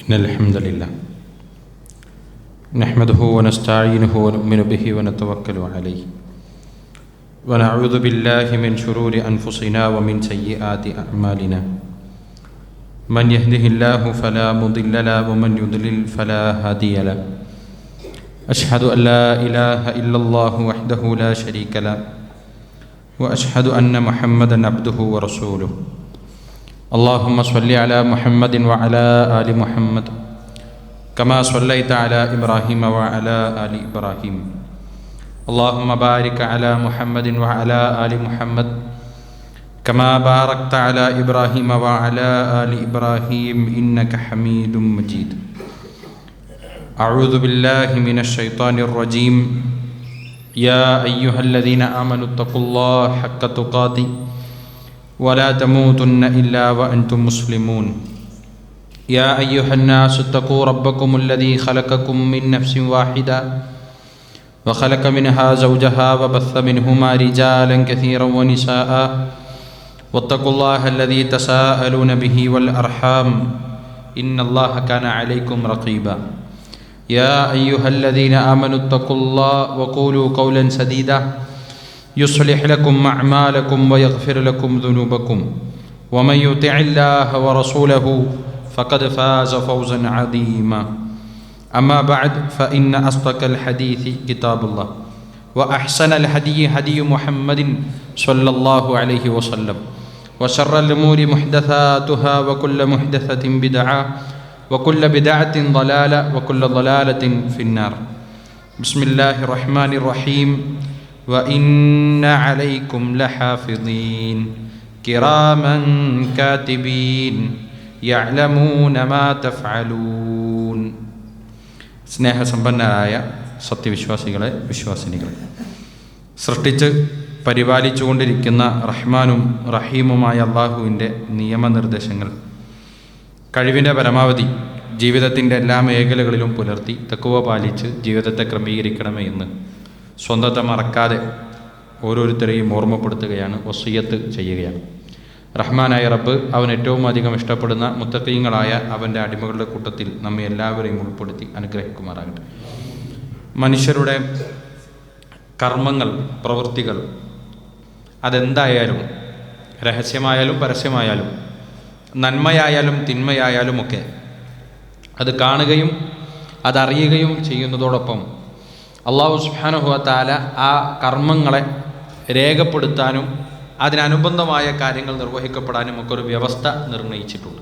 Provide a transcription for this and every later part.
إن الحمد لله نحمده ونستعينه ونؤمن به ونتوكل عليه ونعوذ بالله من شرور أنفسنا ومن سيئات أعمالنا من يهده الله فلا مضل له ومن يضلل فلا هادي له أشهد أن لا إله إلا الله وحده لا شريك له وأشهد أن محمدا عبده ورسوله اللهم صل على محمد وعلى آل محمد كما صليت على إبراهيم وعلى آل إبراهيم اللهم بارك على محمد وعلى آل محمد كما باركت على إبراهيم وعلى آل إبراهيم إنك حميد مجيد أعوذ بالله من الشيطان الرجيم يا أيها الذين آمنوا اتقوا الله حق تقاته ولا تموتن إلا وأنتم مسلمون يا أيها الناس اتقوا ربكم الذي خلقكم من نفس واحدة وخلق منها زوجها وبث منهما رجالا كثيرا ونساء واتقوا الله الذي تساءلون به والأرحام إن الله كان عليكم رقيبا يا أيها الذين آمنوا اتقوا الله وقولوا قولا سديدا يصلح لكم أعمالكم ويغفر لكم ذنوبكم ومن يطع الله ورسوله فقد فاز فوزا عظيما أما بعد فإن أصدق الحديث كتاب الله وأحسن الهدي هدي محمد صلى الله عليه وسلم وشر الأمور محدثاتها وكل محدثة بدعة وكل بدعة ضلالة وكل ضلالة في النار بسم الله الرحمن الرحيم وإن عليكم لحافظين كراما كاتبين يعلمون ما تفعلون സ്നേഹസമ്പന്നരായ സത്യവിശ്വാസികളെ വിശ്വാസിനികളെ, സൃഷ്ടിച്ച് പരിപാലിച്ചുകൊണ്ടിരിക്കുന്ന റഹ്മാനും റഹീമുമായ അള്ളാഹുവിൻ്റെ നിയമനിർദ്ദേശങ്ങൾ കഴിവിൻ്റെ പരമാവധി ജീവിതത്തിൻ്റെ എല്ലാ മേഖലകളിലും പുലർത്തി തഖ്വ പാലിച്ച് ജീവിതത്തെ ക്രമീകരിക്കണമേ എന്ന് സ്വന്തത്തെ മറക്കാതെ ഓരോരുത്തരെയും ഓർമ്മപ്പെടുത്തുകയാണ്, വസിയ്യത്ത് ചെയ്യുകയാണ്. റഹ്മാനായ റബ്ബ് അവൻ ഏറ്റവും അധികം ഇഷ്ടപ്പെടുന്ന മുത്തഖീങ്ങളായ അവൻ്റെ അടിമകളുടെ കൂട്ടത്തിൽ നമ്മെ എല്ലാവരെയും ഉൾപ്പെടുത്തി അനുഗ്രഹിക്കുമാറാകട്ടെ. മനുഷ്യരുടെ കർമ്മങ്ങൾ, പ്രവൃത്തികൾ അതെന്തായാലും, രഹസ്യമായാലും പരസ്യമായാലും, നന്മയായാലും തിന്മയായാലും ഒക്കെ അത് കാണുകയും അതറിയുകയും ചെയ്യുന്നതോടൊപ്പം അല്ലാഹു സുബ്ഹാനഹു വ തആല ആ കർമ്മങ്ങളെ രേഖപ്പെടുത്താനും അതിനനുബന്ധമായ കാര്യങ്ങൾ നിർവഹിക്കപ്പെടാനും ഒക്കെ ഒരു വ്യവസ്ഥ നിർണയിച്ചിട്ടുണ്ട്.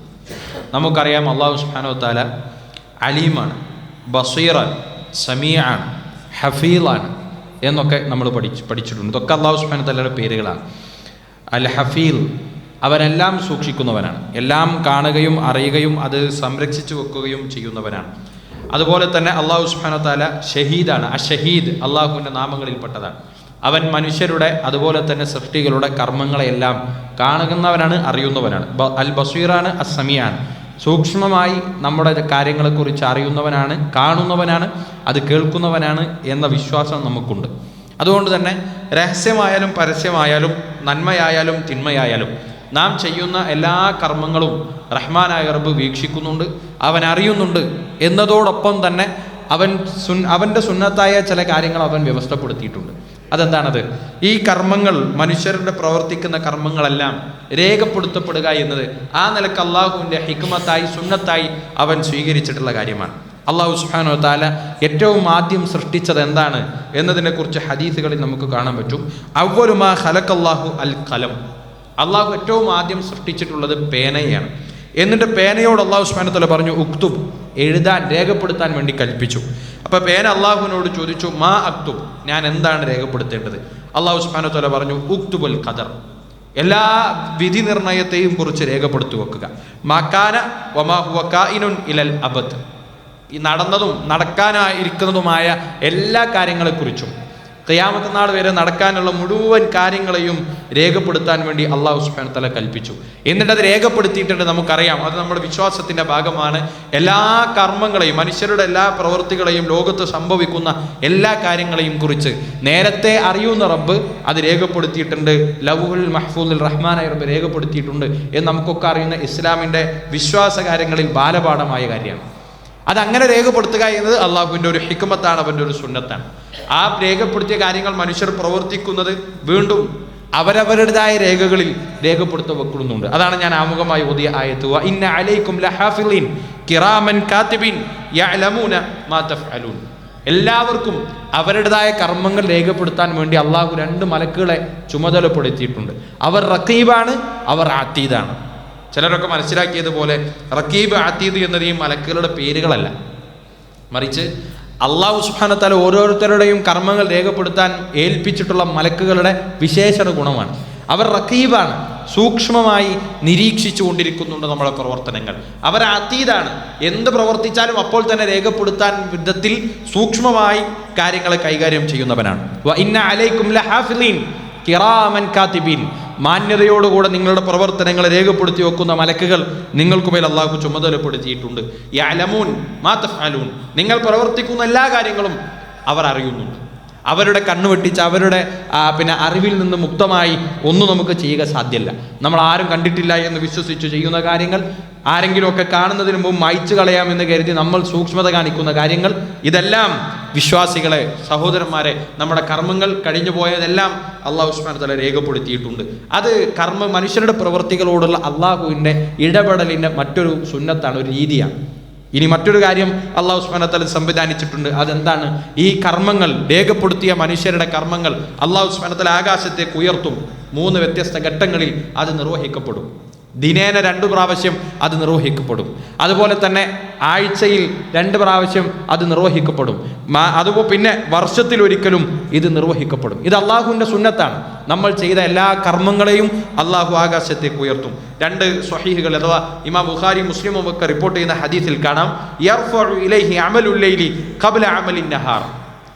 നമുക്കറിയാം അല്ലാഹു സുബ്ഹാനഹു വ തആല അലീമാണ്, ബസീറാണ്, സമീആണ്, ഹഫീളാണ് എന്നൊക്കെ നമ്മൾ പഠിച്ചിട്ടുണ്ട്. ഇതൊക്കെ അല്ലാഹു സുബ്ഹാനഹു വ തആലയുടെ പേരുകളാണ്. അൽ ഹഫീൽ, അവനെല്ലാം സൂക്ഷിക്കുന്നവനാണ്, എല്ലാം കാണുകയും അറിയുകയും അത് സംരക്ഷിച്ചു വെക്കുകയും ചെയ്യുന്നവനാണ്. അതുപോലെ തന്നെ അല്ലാഹു സുബ്ഹാനഹു വ തആല ഷഹീദാണ്. അഷഹീദ് അള്ളാഹുവിൻ്റെ നാമങ്ങളിൽപ്പെട്ടതാണ്. അവൻ മനുഷ്യരുടെ അതുപോലെ തന്നെ സൃഷ്ടികളുടെ കർമ്മങ്ങളെല്ലാം കാണുന്നവനാണ്, അറിയുന്നവനാണ്. അൽ ബസീറാണ്, അസ്സമിയാണ്, സൂക്ഷ്മമായി നമ്മുടെ കാര്യങ്ങളെക്കുറിച്ച് അറിയുന്നവനാണ്, കാണുന്നവനാണ്, അത് കേൾക്കുന്നവനാണ് എന്ന വിശ്വാസം നമുക്കുണ്ട്. അതുകൊണ്ട് തന്നെ രഹസ്യമായാലും പരസ്യമായാലും നന്മയായാലും തിന്മയായാലും നാം ചെയ്യുന്ന എല്ലാ കർമ്മങ്ങളും റഹ്മാനായ റബ്ബ് വീക്ഷിക്കുന്നുണ്ട്, അവൻ അറിയുന്നുണ്ട് എന്നതോടൊപ്പം തന്നെ അവൻ്റെ സുന്നത്തായ ചില കാര്യങ്ങൾ അവൻ വ്യവസ്ഥപ്പെടുത്തിയിട്ടുണ്ട്. അതെന്താണത്? ഈ കർമ്മങ്ങൾ, മനുഷ്യരുടെ പ്രവർത്തിക്കുന്ന കർമ്മങ്ങളെല്ലാം രേഖപ്പെടുത്തപ്പെടുക എന്നത് ആ നിലക്ക് അള്ളാഹുവിൻ്റെ ഹിക്മത്തായി സുന്നത്തായി അവൻ സ്വീകരിച്ചിട്ടുള്ള കാര്യമാണ്. അല്ലാഹു സുബ്ഹാനഹു വ തആല ഏറ്റവും ആദ്യം സൃഷ്ടിച്ചത് എന്താണ് എന്നതിനെക്കുറിച്ച് ഹദീസുകളിൽ നമുക്ക് കാണാൻ പറ്റും. അവ്വലു മാ ഖലഖല്ലാഹു അൽ ഖലം, അള്ളാഹു ഏറ്റവും ആദ്യം സൃഷ്ടിച്ചിട്ടുള്ളത് പേനയാണ്. എന്നിട്ട് പേനയോട് അല്ലാഹു സുബ്ഹാനഹു വ തആല പറഞ്ഞു ഉക്തുബ്, എഴുതാൻ, രേഖപ്പെടുത്താൻ വേണ്ടി കൽപ്പിച്ചു. അപ്പോൾ പേന അള്ളാഹുവിനോട് ചോദിച്ചു മാ അക്തുബ്, ഞാൻ എന്താണ് രേഖപ്പെടുത്തേണ്ടത്? അല്ലാഹു സുബ്ഹാനഹു വ തആല പറഞ്ഞു ഉക്തുബുൽ ഖദർ, എല്ലാ വിധി നിർണയത്തെയും കുറിച്ച് രേഖപ്പെടുത്തി വെക്കുക. മാകാന വമാ ഹുവ കായിനുൻ ഇലൽ അബദ്, ഈ നടന്നതും നടക്കാനായിരിക്കുന്നതുമായ എല്ലാ കാര്യങ്ങളെക്കുറിച്ചും ഖിയാമത്ത് നാൾ വരെ നടക്കാനുള്ള മുഴുവൻ കാര്യങ്ങളെയും രേഖപ്പെടുത്താൻ വേണ്ടി അല്ലാഹു സുബ്ഹാനഹു വ തആല കൽപ്പിച്ചു. എന്നിട്ട് അത് രേഖപ്പെടുത്തിയിട്ടുണ്ട്. നമുക്കറിയാം, അത് നമ്മുടെ വിശ്വാസത്തിൻ്റെ ഭാഗമാണ്. എല്ലാ കർമ്മങ്ങളെയും, മനുഷ്യരുടെ എല്ലാ പ്രവൃത്തികളെയും, ലോകത്ത് സംഭവിക്കുന്ന എല്ലാ കാര്യങ്ങളെയും കുറിച്ച് നേരത്തെ അറിയുന്ന റബ്ബ് അത് രേഖപ്പെടുത്തിയിട്ടുണ്ട്. ലൗഹുൽ മഹ്ഫൂദിൽ റഹ്മാനായ റബ്ബ് രേഖപ്പെടുത്തിയിട്ടുണ്ട് എന്ന് നമുക്കൊക്കെ അറിയുന്ന ഇസ്ലാമിൻ്റെ വിശ്വാസ കാര്യങ്ങളിൽ ബാലപാഠമായ കാര്യമാണ്. അതങ്ങനെ രേഖപ്പെടുത്തുക എന്നത് അള്ളാഹുവിൻ്റെ ഒരു ഹിക്മത്താണ്, അവൻ്റെ ഒരു സുന്നത്താണ്. ആ രേഖപ്പെടുത്തിയ കാര്യങ്ങൾ മനുഷ്യർ പ്രവർത്തിക്കുന്നത് വീണ്ടും അവരവരുടേതായ രേഖകളിൽ രേഖപ്പെടുത്തി വെക്കുന്നുണ്ട്. അതാണ് ഞാൻ ആമുഖമായി ഓതിയ ആയത്ത്, ഇന്ന അലൈക്കും ലഹാഫിളീൻ കിറാമൻ കാതിബീൻ യഅലമൂന മാ തഫ്അലൂൻ. എല്ലാവർക്കും അവരുടേതായ കർമ്മങ്ങൾ രേഖപ്പെടുത്താൻ വേണ്ടി അള്ളാഹു 2 മലക്കുകളെ ചുമതലപ്പെടുത്തിയിട്ടുണ്ട്. അവർ റഖീബാണ്, അവർ അതീദാണ്. ചിലരൊക്കെ മനസ്സിലാക്കിയതുപോലെ റഖീബ് അതീദ് എന്നത് ഈ മലക്കുകളുടെ പേരുകളല്ല, മറിച്ച് അള്ളാഹു സുബ്ഹാനഹു വ തആല ഓരോരുത്തരുടെയും കർമ്മങ്ങൾ രേഖപ്പെടുത്താൻ ഏൽപ്പിച്ചിട്ടുള്ള മലക്കുകളുടെ വിശേഷണ ഗുണമാണ്. അവർ റഖീബാണ്, സൂക്ഷ്മമായി നിരീക്ഷിച്ചു കൊണ്ടിരിക്കുന്നുണ്ട് നമ്മളെ പ്രവർത്തനങ്ങൾ. അവർ അതീതാണ്, എന്ത് പ്രവർത്തിച്ചാലും അപ്പോൾ തന്നെ രേഖപ്പെടുത്താൻ വിധത്തിൽ സൂക്ഷ്മമായി കാര്യങ്ങളെ കൈകാര്യം ചെയ്യുന്നവനാണ്. ഇന്ന അലൈക്കും ലഹാഫിളീൻ കിറാമൻ കാതിബീൻ, മാന്യതയോടുകൂടെ നിങ്ങളുടെ പ്രവർത്തനങ്ങളെ രേഖപ്പെടുത്തി വെക്കുന്ന മലക്കുകൾ നിങ്ങൾക്കുമേൽ അള്ളാഹു ചുമതലപ്പെടുത്തിയിട്ടുണ്ട്. യഅലമൂൻ മാ തഫ്അലൂൻ, നിങ്ങൾ പ്രവർത്തിക്കുന്ന എല്ലാ കാര്യങ്ങളും അവർ അറിയുന്നുണ്ട്. അവരുടെ കണ്ണു വെട്ടിച്ച് അവരുടെ അറിവിൽ നിന്ന് മുക്തമായി ഒന്നും നമുക്ക് ചെയ്യുക സാധ്യമല്ല. നമ്മൾ ആരും കണ്ടിട്ടില്ല എന്ന് വിശ്വസിച്ച് ചെയ്യുന്ന കാര്യങ്ങൾ, ആരെങ്കിലുമൊക്കെ കാണുന്നതിന് മുമ്പ് മായ്ച്ചു കളയാമെന്ന് കരുതി നമ്മൾ സൂക്ഷ്മത കാണിക്കുന്ന കാര്യങ്ങൾ, ഇതെല്ലാം വിശ്വാസികളെ, സഹോദരന്മാരെ, നമ്മുടെ കർമ്മങ്ങൾ കഴിഞ്ഞു പോയതെല്ലാം അള്ളാഹു സുബ്ഹാനഹു വ തആല രേഖപ്പെടുത്തിയിട്ടുണ്ട്. അത് മനുഷ്യരുടെ പ്രവൃത്തികളോടുള്ള അള്ളാഹുവിൻ്റെ ഇടപെടലിൻ്റെ മറ്റൊരു സുന്നത്താണ്, ഒരു രീതിയാണ്. ഇനി മറ്റൊരു കാര്യം അള്ളാഹു സുബ്ഹാനഹു വ തആല സംവിധാനിച്ചിട്ടുണ്ട്. അതെന്താണ്? ഈ കർമ്മങ്ങൾ രേഖപ്പെടുത്തിയ മനുഷ്യരുടെ കർമ്മങ്ങൾ അള്ളാഹു സുബ്ഹാനഹു വ തആല ആകാശത്തേക്ക് ഉയർത്തും. 3 വ്യത്യസ്ത ഘട്ടങ്ങളിൽ അത് നിർവഹിക്കപ്പെടും. ദിനേന 2 പ്രാവശ്യം അത് നിർവഹിക്കപ്പെടും. അതുപോലെ തന്നെ ആഴ്ചയിൽ 2 പ്രാവശ്യം അത് നിർവഹിക്കപ്പെടും. അതുപോലെ പിന്നെ വർഷത്തിലൊരിക്കലും ഇത് നിർവഹിക്കപ്പെടും. ഇത് അള്ളാഹുവിൻ്റെ സുന്നത്താണ്. നമ്മൾ ചെയ്ത എല്ലാ കർമ്മങ്ങളെയും അള്ളാഹു ആകാശത്തേക്ക് ഉയർത്തും. 2 സ്വഹീഹുകൾ അഥവാ ഇമാം ബുഖാരി മുസ്ലിമും ഒക്കെ റിപ്പോർട്ട് ചെയ്യുന്ന ഹദീസിൽ കാണാം, യർഫഉ ഇലൈഹി അമലുൽ ലൈലി ഖബ്ല അമലിൻ നഹാർ.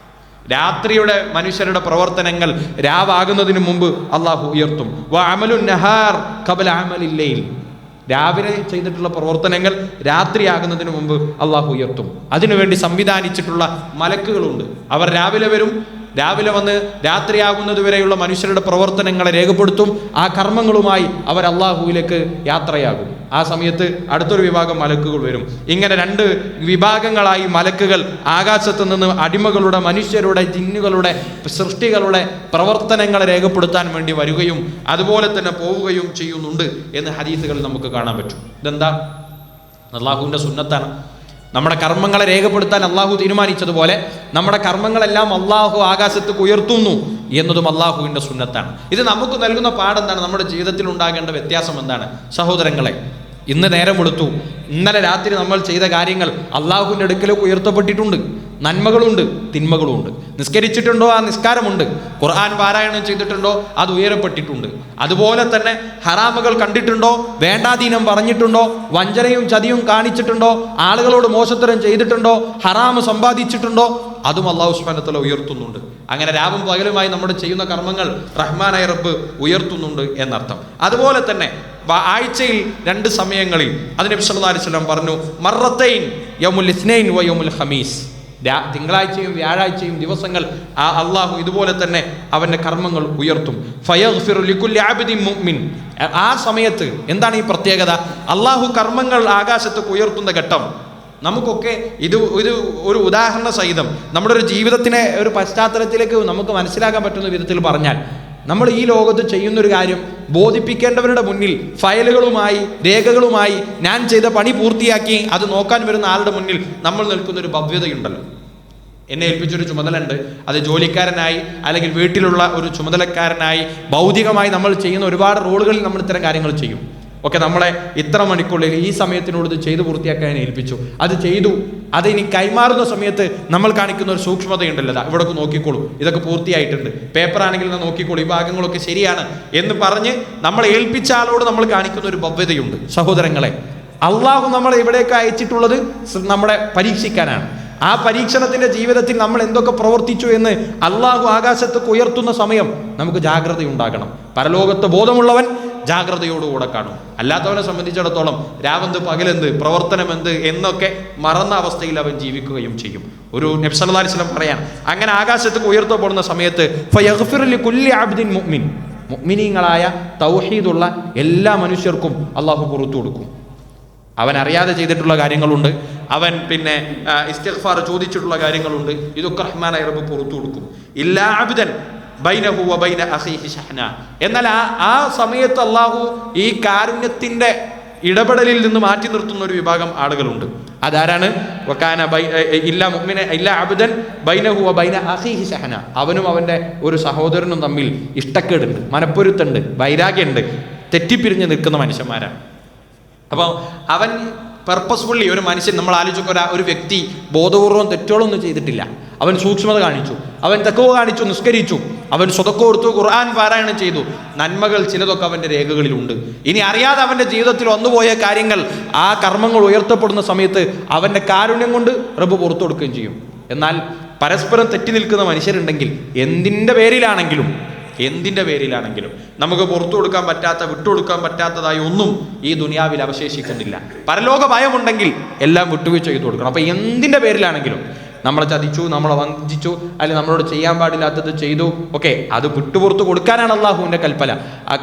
രാത്രിയുടെ മനുഷ്യരുടെ പ്രവർത്തനങ്ങൾ രാവാകുന്നതിന് മുമ്പ് അള്ളാഹു ഉയർത്തും. വ അമലുൻ നഹാർ ഖബ്ല അമലിൽ ലൈൽ, രാവിലെ ചെയ്തിട്ടുള്ള പ്രവർത്തനങ്ങൾ രാത്രിയാകുന്നതിന് മുമ്പ് അള്ളാഹു ഉയർത്തും. അതിനുവേണ്ടി സംവിധാനിച്ചിട്ടുള്ള മലക്കുകളുണ്ട്. അവർ രാവിലെ വരും, രാവിലെ വന്ന് രാത്രിയാകുന്നത് വരെയുള്ള മനുഷ്യരുടെ പ്രവർത്തനങ്ങളെ രേഖപ്പെടുത്തും. ആ കർമ്മങ്ങളുമായി അവർ അള്ളാഹുവിലേക്ക് യാത്രയാകും. ആ സമയത്ത് അടുത്തൊരു വിഭാഗം മലക്കുകൾ വരും. ഇങ്ങനെ 2 വിഭാഗങ്ങളായി മലക്കുകൾ ആകാശത്ത് നിന്ന് അടിമകളുടെ, മനുഷ്യരുടെ, ജിന്നുകളുടെ, സൃഷ്ടികളുടെ പ്രവർത്തനങ്ങളെ രേഖപ്പെടുത്താൻ വേണ്ടി വരികയും അതുപോലെ തന്നെ പോവുകയും ചെയ്യുന്നുണ്ട് എന്ന് ഹദീസുകളിൽ നമുക്ക് കാണാൻ പറ്റും. ഇതെന്താ? അള്ളാഹുവിൻ്റെ സുന്നത്താണ്. നമ്മുടെ കർമ്മങ്ങളെ രേഖപ്പെടുത്താൻ അള്ളാഹു തീരുമാനിച്ചതുപോലെ നമ്മുടെ കർമ്മങ്ങളെല്ലാം അള്ളാഹു ആകാശത്തേക്ക് ഉയർത്തുന്നു എന്നതും അള്ളാഹുവിൻ്റെ സുന്നത്താണ്. ഇത് നമുക്ക് നൽകുന്ന പാഠെന്താണ്? നമ്മുടെ ജീവിതത്തിൽ ഉണ്ടാകേണ്ട വ്യത്യാസം എന്താണ്? സഹോദരങ്ങളെ, ഇന്ന് നേരം വെളുത്തു, ഇന്നലെ രാത്രി നമ്മൾ ചെയ്ത കാര്യങ്ങൾ അള്ളാഹുവിൻ്റെ അടുക്കലേക്ക് ഉയർത്തപ്പെട്ടിട്ടുണ്ട്. നന്മകളുണ്ട്, തിന്മകളുമുണ്ട്. നിസ്കരിച്ചിട്ടുണ്ടോ? ആ നിസ്കാരമുണ്ട്. ഖുർആൻ പാരായണം ചെയ്തിട്ടുണ്ടോ? അത് ഉയരപ്പെട്ടിട്ടുണ്ട്. അതുപോലെ തന്നെ ഹറാമുകൾ കണ്ടിട്ടുണ്ടോ? വേണ്ടാധീനം പറഞ്ഞിട്ടുണ്ടോ? വഞ്ചനയും ചതിയും കാണിച്ചിട്ടുണ്ടോ? ആളുകളോട് മോശത്തരം ചെയ്തിട്ടുണ്ടോ? ഹറാമ് സമ്പാദിച്ചിട്ടുണ്ടോ? അതും അള്ളാഹു സുബ്ഹാനഹു വ തആല ഉയർത്തുന്നുണ്ട്. അങ്ങനെ രാവും പകലുമായി നമ്മുടെ ചെയ്യുന്ന കർമ്മങ്ങൾ റഹ്മാനായ റബ്ബ് ഉയർത്തുന്നുണ്ട് എന്നർത്ഥം. അതുപോലെ തന്നെ ആഴ്ചയിൽ 2 സമയങ്ങളിൽ അത് നബി സല്ലല്ലാഹു അലൈഹി വസല്ലം പറഞ്ഞു, മർറത്തൈൻ യൗമുൽ ഇസ്നൈൻ വ യൗമുൽ ഖമീസ്, തിങ്കളാഴ്ചയും വ്യാഴാഴ്ചയും ദിവസങ്ങൾ അള്ളാഹു ഇതുപോലെ തന്നെ അവൻ്റെ കർമ്മങ്ങൾ ഉയർത്തും. ഫയഗ്ഫിറു ലികുല്ലി അബ്ദിൻ മുഅ്മിൻ. ആ സമയത്ത് എന്താണ് ഈ പ്രത്യേകത? അള്ളാഹു കർമ്മങ്ങൾ ആകാശത്തേക്ക് ഉയർത്തുന്ന ഘട്ടം നമുക്കൊക്കെ ഇത് ഒരു ഉദാഹരണ സഹിതം നമ്മുടെ ഒരു ജീവിതത്തിനെ ഒരു പശ്ചാത്തലത്തിലേക്ക് നമുക്ക് മനസ്സിലാക്കാൻ പറ്റുന്ന വിധത്തിൽ പറഞ്ഞാൽ, നമ്മൾ ഈ ലോകത്ത് ചെയ്യുന്നൊരു കാര്യം ബോധിപ്പിക്കേണ്ടവരുടെ മുന്നിൽ ഫയലുകളുമായി, രേഖകളുമായി ഞാൻ ചെയ്ത പണി പൂർത്തിയാക്കി അത് നോക്കാൻ വരുന്ന ആളുടെ മുന്നിൽ നമ്മൾ നിൽക്കുന്നൊരു ഭവ്യതയുണ്ടല്ലോ. എന്നെ ഏൽപ്പിച്ചൊരു ചുമതലയുണ്ട്, അത് ജോലിക്കാരനായി അല്ലെങ്കിൽ വീട്ടിലുള്ള ഒരു ചുമതലക്കാരനായി ഭൗതികമായി നമ്മൾ ചെയ്യുന്ന ഒരുപാട് റോളുകളിൽ നമ്മൾ ഇത്തരം കാര്യങ്ങൾ ചെയ്യും. ഒക്കെ നമ്മളെ ഇത്ര മണിക്കുള്ളിൽ ഈ സമയത്തിനോട് ഇത് ചെയ്ത് പൂർത്തിയാക്കാൻ ഏൽപ്പിച്ചു, അത് ചെയ്തു. അത് ഇനി കൈമാറുന്ന സമയത്ത് നമ്മൾ കാണിക്കുന്ന ഒരു സൂക്ഷ്മതയുണ്ടല്ലോ, ഇവിടൊക്കെ നോക്കിക്കോളൂ, ഇതൊക്കെ പൂർത്തിയായിട്ടുണ്ട്, പേപ്പറാണെങ്കിൽ നോക്കിക്കോളൂ, ഈ ഭാഗങ്ങളൊക്കെ ശരിയാണ് എന്ന് പറഞ്ഞ് നമ്മളെ ഏൽപ്പിച്ച ആളോട് നമ്മൾ കാണിക്കുന്ന ഒരു ഭവ്യതയുണ്ട്. സഹോദരങ്ങളെ, അള്ളാഹു നമ്മളെ ഇവിടേക്ക് അയച്ചിട്ടുള്ളത് നമ്മളെ പരീക്ഷിക്കാനാണ്. ആ പരീക്ഷണത്തിന്റെ ജീവിതത്തിൽ നമ്മൾ എന്തൊക്കെ പ്രവർത്തിച്ചു എന്ന് അള്ളാഹു ആകാശത്തേക്ക് ഉയർത്തുന്ന സമയം നമുക്ക് ജാഗ്രത ഉണ്ടാകണം. പരലോകത്ത് ബോധമുള്ളവൻ ജാഗ്രതയോടുകൂടെ കാണും. അല്ലാത്തവനെ സംബന്ധിച്ചിടത്തോളം രാവെന്ത് പകലെന്ത്, പ്രവർത്തനമെന്ത് എന്നൊക്കെ മറന്ന അവസ്ഥയിൽ അവൻ ജീവിക്കുകയും ചെയ്യും. ഒരു നബി സല്ലല്ലാഹു അലൈഹി വസല്ലം പറയാൻ, അങ്ങനെ ആകാശത്തേക്ക് ഉയർത്തപ്പെടുന്ന സമയത്ത് ഫയഗ്ഫിറു ലികുല്ലി അബ്ദിൻ മുഅ്മിൻ, മുഅ്മിനീങ്ങളായ തൗഹീദുള്ള എല്ലാ മനുഷ്യർക്കും അള്ളാഹു പുറത്തു കൊടുക്കും. അവൻ അറിയാതെ ചെയ്തിട്ടുള്ള കാര്യങ്ങളുണ്ട്, അവൻ പിന്നെ ഇസ്തിഗ്ഫാർ ചോദിച്ചിട്ടുള്ള കാര്യങ്ങളുണ്ട്. ഇതൊക്കെ റഹ്മാനായ റബ്ബ് പുറത്തു കൊടുക്കും. ഇല്ലാ അബ്ദൻ ബൈനഹു വ ബൈന അഖീഹി ശഹ്ന. എന്നാൽ ആ സമയത്ത് അള്ളാഹു ഈ കാരുണ്യത്തിന്റെ ഇടപെടലിൽ നിന്ന് മാറ്റി നിർത്തുന്ന ഒരു വിഭാഗം ആളുകളുണ്ട്. അതാരാണ്? വകാന ഇല്ലാ മുഅ്മിന ഇല്ലാ അബ്ദൻ ബൈനഹു വ ബൈന അഖീഹി ശഹ്ന. അവനും അവന്റെ ഒരു സഹോദരനും തമ്മിൽ ഇഷ്ടക്കേടുണ്ട്, മനപ്പൊരുത്തുണ്ട്, വൈരാഗ്യമുണ്ട്, തെറ്റിപ്പിരിഞ്ഞ് നിൽക്കുന്ന മനുഷ്യന്മാരാണ്. അപ്പോൾ അവൻ പർപ്പസ്ഫുള്ളി ഒരു മനുഷ്യൻ, നമ്മൾ ആലോചിക്കുക, ഒരു വ്യക്തി ബോധപൂർവം തെറ്റുകളൊന്നും ചെയ്തിട്ടില്ല. അവൻ സൂക്ഷ്മത കാണിച്ചു, അവൻ തഖ്വ കാണിച്ചു, നിസ്കരിച്ചു, അവൻ സ്വതക്ക കൊടുത്തു, ഖുർആൻ പാരായണം ചെയ്തു. നന്മകൾ ചിലതൊക്കെ അവൻ്റെ രേഖകളിലുണ്ട്. ഇനി അറിയാതെ അവൻ്റെ ജീവിതത്തിൽ വന്നുപോയ കാര്യങ്ങൾ, ആ കർമ്മങ്ങൾ ഉയർത്തപ്പെടുന്ന സമയത്ത് അവൻ്റെ കാരുണ്യം കൊണ്ട് റബ്ബ് പുറത്തു കൊടുക്കുകയും ചെയ്യും. എന്നാൽ പരസ്പരം തെറ്റി നിൽക്കുന്ന മനുഷ്യരുണ്ടെങ്കിൽ എന്തിൻ്റെ പേരിലാണെങ്കിലും നമുക്ക് പുറത്തു കൊടുക്കാൻ പറ്റാത്ത, വിട്ടുകൊടുക്കാൻ പറ്റാത്തതായി ഒന്നും ഈ ദുനിയാവിൽ അവശേഷിക്കുന്നില്ല. പരലോക ഭയമുണ്ടെങ്കിൽ എല്ലാം വിട്ടുവീഴ്ച ചെയ്തു കൊടുക്കണം. അപ്പം എന്തിൻ്റെ പേരിലാണെങ്കിലും, നമ്മളെ ചതിച്ചു, നമ്മളെ വഞ്ചിച്ചു, അല്ലെങ്കിൽ നമ്മളോട് ചെയ്യാൻ പാടില്ലാത്തത് ചെയ്തു, ഓക്കെ, അത് വിട്ടുപുറത്ത് കൊടുക്കാനാണ് അള്ളാഹുവിൻ്റെ കൽപ്പന.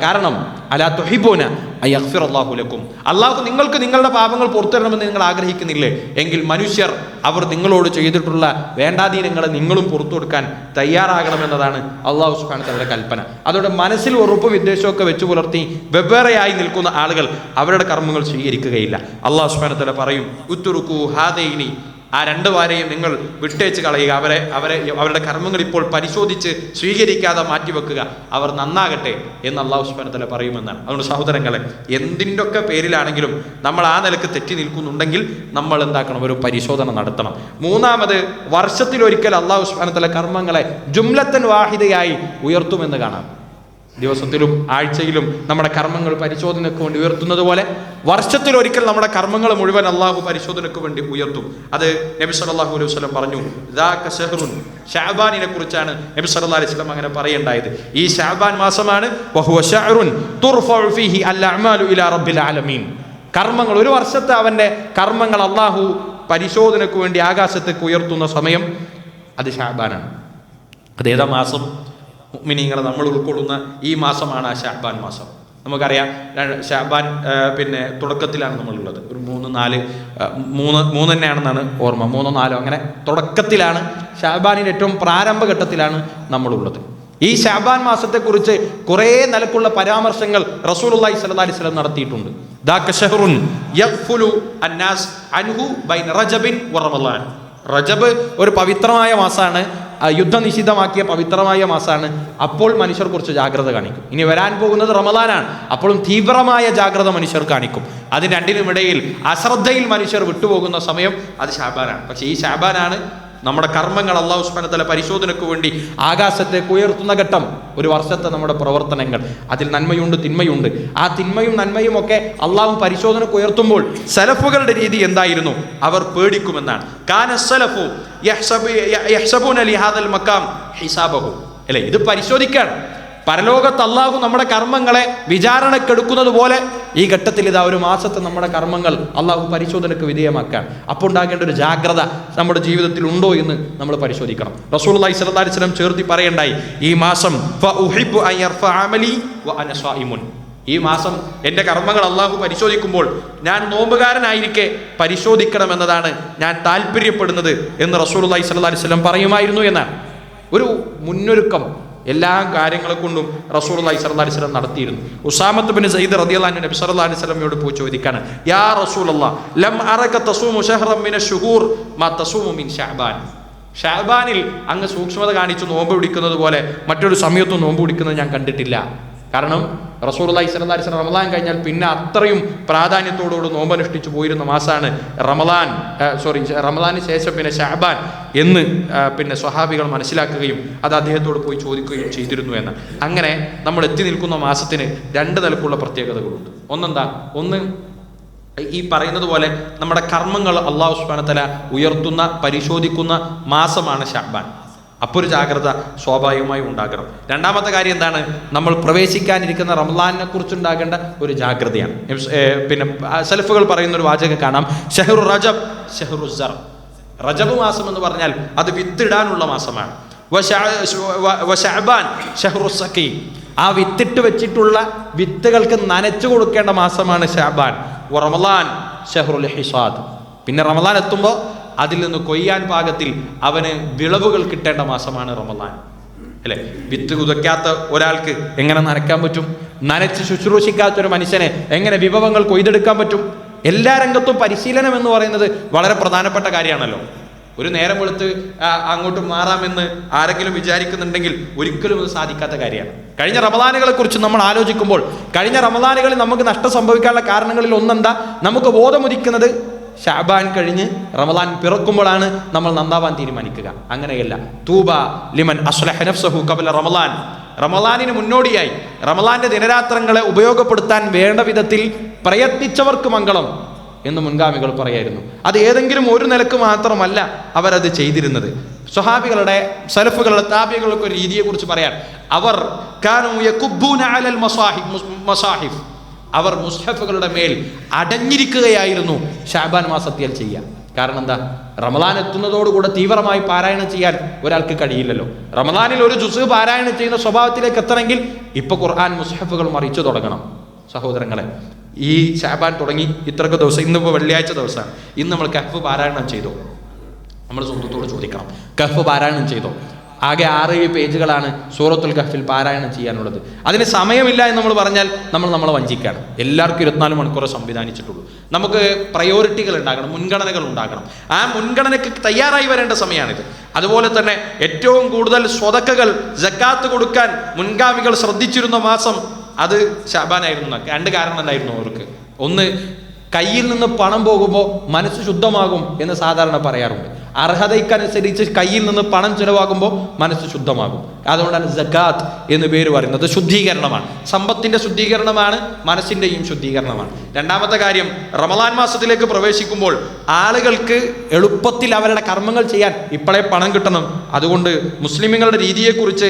കാരണം അലാ തുഹിബ്ബൂന അയഗ്ഫിറ അല്ലാഹു ലക്കും, അള്ളാഹു നിങ്ങൾക്ക് നിങ്ങളുടെ പാപങ്ങൾ പുറത്തിടണമെന്ന് നിങ്ങൾ ആഗ്രഹിക്കുന്നില്ലേ എങ്കിൽ മനുഷ്യർ അവർ നിങ്ങളോട് ചെയ്തിട്ടുള്ള വേണ്ടാധീനങ്ങളെ നിങ്ങളും പുറത്തു കൊടുക്കാൻ തയ്യാറാകണമെന്നതാണ് അള്ളാഹു സുബ്ഹാനഹു വ തആലയുടെ കൽപ്പന. അതോടെ മനസ്സിൽ ഉറപ്പും വിദ്വേഷമൊക്കെ വെച്ചു പുലർത്തി വെവ്വേറെയായി നിൽക്കുന്ന ആളുകൾ അവരുടെ കർമ്മങ്ങൾ സ്വീകരിക്കുകയില്ല. അള്ളാഹു സുബ്ഹാനഹു വ തആല പറയും, ഉത്തുറുക്കു ഹാദൈനി, ആ രണ്ട് വാരെയും നിങ്ങൾ വിട്ടേച്ച് കളയുക. അവരുടെ കർമ്മങ്ങൾ ഇപ്പോൾ പരിശോധിച്ച് സ്വീകരിക്കാതെ മാറ്റിവെക്കുക. അവർ നന്നാകട്ടെ എന്ന് അല്ലാഹു സുബ്ഹാനഹു വ തആല പറയുമെന്നാണ്. അതുകൊണ്ട് സഹോദരങ്ങളെ, എന്തിൻ്റെയൊക്കെ പേരിലാണെങ്കിലും നമ്മൾ ആ നിലക്ക് തെറ്റി നിൽക്കുന്നുണ്ടെങ്കിൽ നമ്മൾ എന്താക്കണം? ഒരു പരിശോധന നടത്തണം. മൂന്നാമത്, വർഷത്തിലൊരിക്കൽ അല്ലാഹു സുബ്ഹാനഹു വ തആല കർമ്മങ്ങളെ ജുംലത്തൻ വാഹിദയായി ഉയർത്തുമെന്ന് കാണാം. ദിവസത്തിലും ആഴ്ചയിലും നമ്മുടെ കർമ്മങ്ങൾ പരിശോധനയ്ക്ക് വേണ്ടി ഉയർത്തുന്നത് പോലെ വർഷത്തിലൊരിക്കൽ നമ്മുടെ കർമ്മങ്ങൾ മുഴുവൻ അള്ളാഹു പരിശോധനയ്ക്ക് വേണ്ടി ഉയർത്തും. അത് നബി സല്ലല്ലാഹു അലൈഹി വസല്ലം പറഞ്ഞു. ദാക ശഹ്റുൻ, ശഅബാനിനെ കുറിച്ചാണ് നബി സല്ലല്ലാഹു അലൈഹി വസല്ലം അങ്ങനെ പറയുണ്ടായത്. ഈ ശഅബാൻ മാസമാണ് വഹുവ ശഅറുൻ തുർഫഉ ഫീഹി അൽ അഅമാലു ഇലാ റബ്ബിൽ ആലമീൻ. കർമ്മങ്ങൾ, ഒരു വർഷത്തെ അവന്റെ കർമ്മങ്ങൾ അള്ളാഹു പരിശോധനയ്ക്ക് വേണ്ടി ആകാശത്തേക്ക് ഉയർത്തുന്ന സമയം അത് ശഅബാനാണ്. അതേതാ മാസം? മുഅ്മിനീങ്ങളെ നമ്മൾ ഉൾക്കൊള്ളുന്ന ഈ മാസമാണ് ആ ശഅബാൻ മാസം. നമുക്കറിയാം, ശഅബാൻ പിന്നെ തുടക്കത്തിലാണ് നമ്മളുള്ളത്. ഒരു 3 തന്നെയാണെന്നാണ് ഓർമ്മ, 3 4 അങ്ങനെ തുടക്കത്തിലാണ്, ശഅബാനിൻ്റെ ഏറ്റവും പ്രാരംഭഘട്ടത്തിലാണ് നമ്മളുള്ളത്. ഈ ശഅബാൻ മാസത്തെക്കുറിച്ച് കുറേ നിലക്കുള്ള പരാമർശങ്ങൾ റസൂലുള്ളാഹി സ്വല്ലല്ലാഹി അലൈഹി വസല്ലം നടത്തിയിട്ടുണ്ട്. ദാക ശഹ്റുൻ യഗ്ഫുലു അന്നാസ് അൻഹു ബൈന റജബിൻ വ റമളാൻ. റജബ് ഒരു പവിത്രമായ മാസമാണ്, യുദ്ധനിഷിദ്ധമാക്കിയ പവിത്രമായ മാസമാണ്. അപ്പോൾ മനുഷ്യർ കുറച്ച് ജാഗ്രത കാണിക്കും. ഇനി വരാൻ പോകുന്നത് റമളാനാണ്, അപ്പോഴും തീവ്രമായ ജാഗ്രത മനുഷ്യർ കാണിക്കും. അതിന് രണ്ടിനുമിടയിൽ അശ്രദ്ധയിൽ മനുഷ്യർ വിട്ടുപോകുന്ന സമയം അത് ശഅബാനാണ്. പക്ഷേ ഈ ശഅബാനാണ് നമ്മുടെ കർമ്മങ്ങൾ അല്ലാഹു സുബ്ഹാനഹു വ തആല പരിശോധനയ്ക്ക് വേണ്ടി ആകാശത്തേക്ക് ഉയർത്തുന്ന ഘട്ടം. ഒരു വർഷത്തെ നമ്മുടെ പ്രവർത്തനങ്ങൾ, അതിൽ നന്മയുണ്ട്, തിന്മയുണ്ട്. ആ തിന്മയും നന്മയും ഒക്കെ അള്ളാഹു പരിശോധനയ്ക്ക് ഉയർത്തുമ്പോൾ സലഫുകളുടെ രീതി എന്തായിരുന്നു? അവർ പേടിക്കുമെന്നാണ്. കാന സലഫു യഹ്സബൂന ലിഹാദൽ മഖാം ഹിസാബഹു. അല്ലേ, ഇത് പരിശോധിക്കാൻ പരലോകത്ത് അള്ളാഹു നമ്മുടെ കർമ്മങ്ങളെ വിചാരണക്കെടുക്കുന്നത് പോലെ ഈ ഘട്ടത്തിൽ ഇതാ ഒരു മാസത്തെ നമ്മുടെ കർമ്മങ്ങൾ അള്ളാഹു പരിശോധനയ്ക്ക് വിധേയമാക്കാൻ. അപ്പോൾ ഉണ്ടാകേണ്ട ഒരു ജാഗ്രത നമ്മുടെ ജീവിതത്തിൽ ഉണ്ടോ എന്ന് നമ്മൾ പരിശോധിക്കണം. റസൂലുള്ളാഹി സ്വല്ലല്ലാഹി അലൈഹി വസല്ലം ചേർത്തി പറയണ്ടായി, ഈ മാസം ഫഉഹിബ്ബു അൻ യർഫഅ അമലി വ അന സ്വൈമുൻ. ഈ മാസം എൻ്റെ കർമ്മങ്ങൾ അള്ളാഹു പരിശോധിക്കുമ്പോൾ ഞാൻ നോമ്പുകാരനായിരിക്കെ പരിശോധിക്കണമെന്നതാണ് ഞാൻ താല്പര്യപ്പെടുന്നത് എന്ന് റസൂലുള്ളാഹി സ്വല്ലല്ലാഹി അലൈഹി വസല്ലം പറയുമായിരുന്നു എന്നാണ്. ഒരു മുന്നൊരുക്കം എല്ലാ കാര്യങ്ങളെ കൊണ്ടും റസൂലുള്ളാഹി സ്വല്ലല്ലാഹി അലൈഹി വസല്ലം നടത്തിയിരുന്നു. ഉസാമത്ത് ബിൻ സയ്യിദ് റളിയല്ലാഹു അൻഹു നബി സല്ലല്ലാഹു അലൈഹി വസല്ലമയോട് പോയി ചോദിക്കാണ്, യാ റസൂലല്ലാഹ് ലം അറക തസൂമു ശഹറൻ മിന ശുഹൂർ മാ തസൂമു മിൻ ശഅബാൻ. ശഅബാനിൽ അങ്ങ് സൂക്ഷ്മത കാണിച്ച് നോമ്പ് പിടിക്കുന്നത് പോലെ മറ്റൊരു സമയത്തും നോമ്പ് പിടിക്കുന്നത് ഞാൻ കണ്ടിട്ടില്ല. കാരണം റസൂലുള്ളാഹി സ്വല്ലല്ലാഹി അലൈഹി വസല്ലം റമളാൻ കഴിഞ്ഞാൽ പിന്നെ അത്രയും പ്രാധാന്യത്തോടുകൂടി നോമ്പനുഷ്ഠിച്ചു പോയിരുന്ന മാസമാണ് റമളാന് ശേഷം പിന്നെ ശഅബാൻ എന്ന് പിന്നെ സ്വഹാബികൾ മനസ്സിലാക്കുകയും അത് അദ്ദേഹത്തോട് പോയി ചോദിക്കുകയും ചെയ്തിരുന്നു എന്ന്. അങ്ങനെ നമ്മൾ എത്തി നിൽക്കുന്ന മാസത്തിന് 2 നിലക്കുള്ള പ്രത്യേകതകളുണ്ട്. ഒന്ന് ഈ പറയുന്നത് പോലെ നമ്മുടെ കർമ്മങ്ങൾ അല്ലാഹു സുബ്ഹാനഹു വ തആല ഉയർത്തുന്ന, പരിശോധിക്കുന്ന മാസമാണ് ശഅബാൻ. അപ്പോൾ ഒരു ജാഗ്രത സ്വാഭാവികമായി ഉണ്ടാകണം. രണ്ടാമത്തെ കാര്യം എന്താണ്? നമ്മൾ പ്രവേശിക്കാനിരിക്കുന്ന റമളാനിനെ കുറിച്ചുണ്ടാകേണ്ട ഒരു ജാഗ്രതയാണ്. പിന്നെ സലഫുകൾ പറയുന്ന ഒരു വാചകം കാണാം, ഷഹ്റു റജബ് ഷഹ്റു സർ. റജബ് മാസം എന്ന് പറഞ്ഞാൽ അത് വിത്തിടാനുള്ള മാസമാണ്. ശഅബാൻ ഷഹ്റു സഖി. ആ വിത്തിട്ട് വെച്ചിട്ടുള്ള വിത്തുകൾക്ക് നനച്ചു കൊടുക്കേണ്ട മാസമാണ് ശഅബാൻ. റമളാൻ ഷഹ്റുൽ ഹിസാദ്. പിന്നെ റമദാൻ എത്തുമ്പോൾ അതിൽ നിന്ന് കൊയ്യാൻ പാകത്തിൽ അവന് വിളവുകൾ കിട്ടേണ്ട മാസമാണ് റമദാൻ, അല്ലെ? വിത്ത് കുതയ്ക്കാത്ത ഒരാൾക്ക് എങ്ങനെ നനയ്ക്കാൻ പറ്റും? നനച്ച് ശുശ്രൂഷിക്കാത്തൊരു മനുഷ്യനെ എങ്ങനെ വിഭവങ്ങൾ കൊയ്തെടുക്കാൻ പറ്റും? എല്ലാ രംഗത്തും പരിശീലനം എന്ന് പറയുന്നത് വളരെ പ്രധാനപ്പെട്ട കാര്യമാണല്ലോ. ഒരു നേരം വെളുത്ത് അങ്ങോട്ട് മാറാമെന്ന് ആരെങ്കിലും വിചാരിക്കുന്നുണ്ടെങ്കിൽ ഒരിക്കലും അത് സാധിക്കാത്ത കാര്യമാണ്. കഴിഞ്ഞ റമദാനുകളെ കുറിച്ച് നമ്മൾ ആലോചിക്കുമ്പോൾ കഴിഞ്ഞ റമദാനുകളിൽ നമുക്ക് നഷ്ടം സംഭവിക്കാനുള്ള കാരണങ്ങളിൽ ഒന്നെന്താ? നമുക്ക് ബോധമുദിക്കുന്നത് ഷഅബാൻ കഴിഞ്ഞ് റമദാൻ പിറക്കുമ്പോഴാണ് നമ്മൾ നന്നാവാൻ തീരുമാനിക്കുക. അങ്ങനെയല്ല. തൂബ ലിമൻ അസ്ലഹ നഫ്സഹു ഖബല റമദാൻ. റമദാനിന് മുന്നോടിയായി റമദാന്റെ ദിനരാത്രങ്ങളെ ഉപയോഗപ്പെടുത്താൻ വേണ്ട വിധത്തിൽ പ്രയത്നിച്ചവർക്ക് മംഗളം എന്ന് മുൻഗാമികൾ പറയായിരുന്നു. അത് ഏതെങ്കിലും ഒരു നിലക്ക് മാത്രമല്ല അവരത് ചെയ്തിരുന്നത്. സ്വഹാബികളുടെ, സലഫുകളുടെ, താബികളുടെ ഒരു രീതിയെ കുറിച്ച് പറയാൻ, അവർ കാനൂ യകുബ്ബൂന അലൽ മസാഹിഫ്, അവർ മുസ്ഹഫുകളുടെ മേൽ അടഞ്ഞിരിക്കുകയായിരുന്നു ഷഅബാൻ മാസത്തിൽ ചെയ്യുക. കാരണം എന്താ? റമദാൻ എത്തുന്നതോടുകൂടെ തീവ്രമായി പാരായണം ചെയ്യാൻ ഒരാൾക്ക് കഴിയില്ലല്ലോ. റമദാനിൽ ഒരു ജുസ് പാരായണം ചെയ്യുന്ന സ്വഭാവത്തിലേക്ക് എത്തണമെങ്കിൽ ഇപ്പൊ ഖുർആൻ മുസ്ഹഫുകൾ മറിച്ചു തുടങ്ങണം. സഹോദരങ്ങളെ, ഈ ഷഅബാൻ തുടങ്ങി ഇത്രയൊക്കെ ദിവസം, ഇന്നിപ്പോൾ വെള്ളിയാഴ്ച ദിവസമാണ്, ഇന്ന് നമ്മൾ കഹ്ഫ് പാരായണം ചെയ്തോ? നമ്മൾ സ്വന്തത്തോട് ചോദിക്കണം. കഹ്ഫ് പാരായണം ചെയ്തോ? ആകെ 6-7 പേജുകളാണ് സൂറത്തുൽ കഹ്ഫിൽ പാരായണം ചെയ്യാനുള്ളത്. അതിന് സമയമില്ല എന്ന് നമ്മൾ പറഞ്ഞാൽ നമ്മളെ വഞ്ചിക്കുകയാണ്. എല്ലാവർക്കും 24 മണിക്കൂർ സംവിധാനിച്ചിട്ടുള്ളൂ. നമുക്ക് പ്രയോറിറ്റികൾ ഉണ്ടാകണം, മുൻഗണനകൾ ഉണ്ടാകണം. ആ മുൻഗണനയ്ക്ക് തയ്യാറായി വരേണ്ട സമയമാണിത്. അതുപോലെ തന്നെ ഏറ്റവും കൂടുതൽ സ്വതക്കകൾ, സക്കാത്ത് കൊടുക്കാൻ മുൻഗാമികൾ ശ്രദ്ധിച്ചിരുന്ന മാസം അത് ഷഅബാനായിരുന്നു. 2 കാരണം ഉണ്ടായിരുന്നു അവർക്ക്. ഒന്ന്, കയ്യിൽ നിന്ന് പണം പോകുമ്പോൾ മനസ്സ് ശുദ്ധമാകും എന്ന് സാധാരണ പറയാറുണ്ട്. അർഹതയ്ക്കനുസരിച്ച് കയ്യിൽ നിന്ന് പണം ചിലവാകുമ്പോൾ മനസ്സ് ശുദ്ധമാകും. അതുകൊണ്ടാണ് സക്കാത്ത് എന്ന് പേര് പറയുന്നത്. ശുദ്ധീകരണമാണ്, സമ്പത്തിന്റെ ശുദ്ധീകരണമാണ്, മനസ്സിന്റെയും ശുദ്ധീകരണമാണ്. രണ്ടാമത്തെ കാര്യം, റമദാൻ മാസത്തിലേക്ക് പ്രവേശിക്കുമ്പോൾ ആളുകൾക്ക് എളുപ്പത്തിൽ അവരുടെ കർമ്മങ്ങൾ ചെയ്യാൻ ഇപ്പോഴേ പണം കിട്ടണം. അതുകൊണ്ട് മുസ്ലിമുകളുടെ രീതിയെക്കുറിച്ച്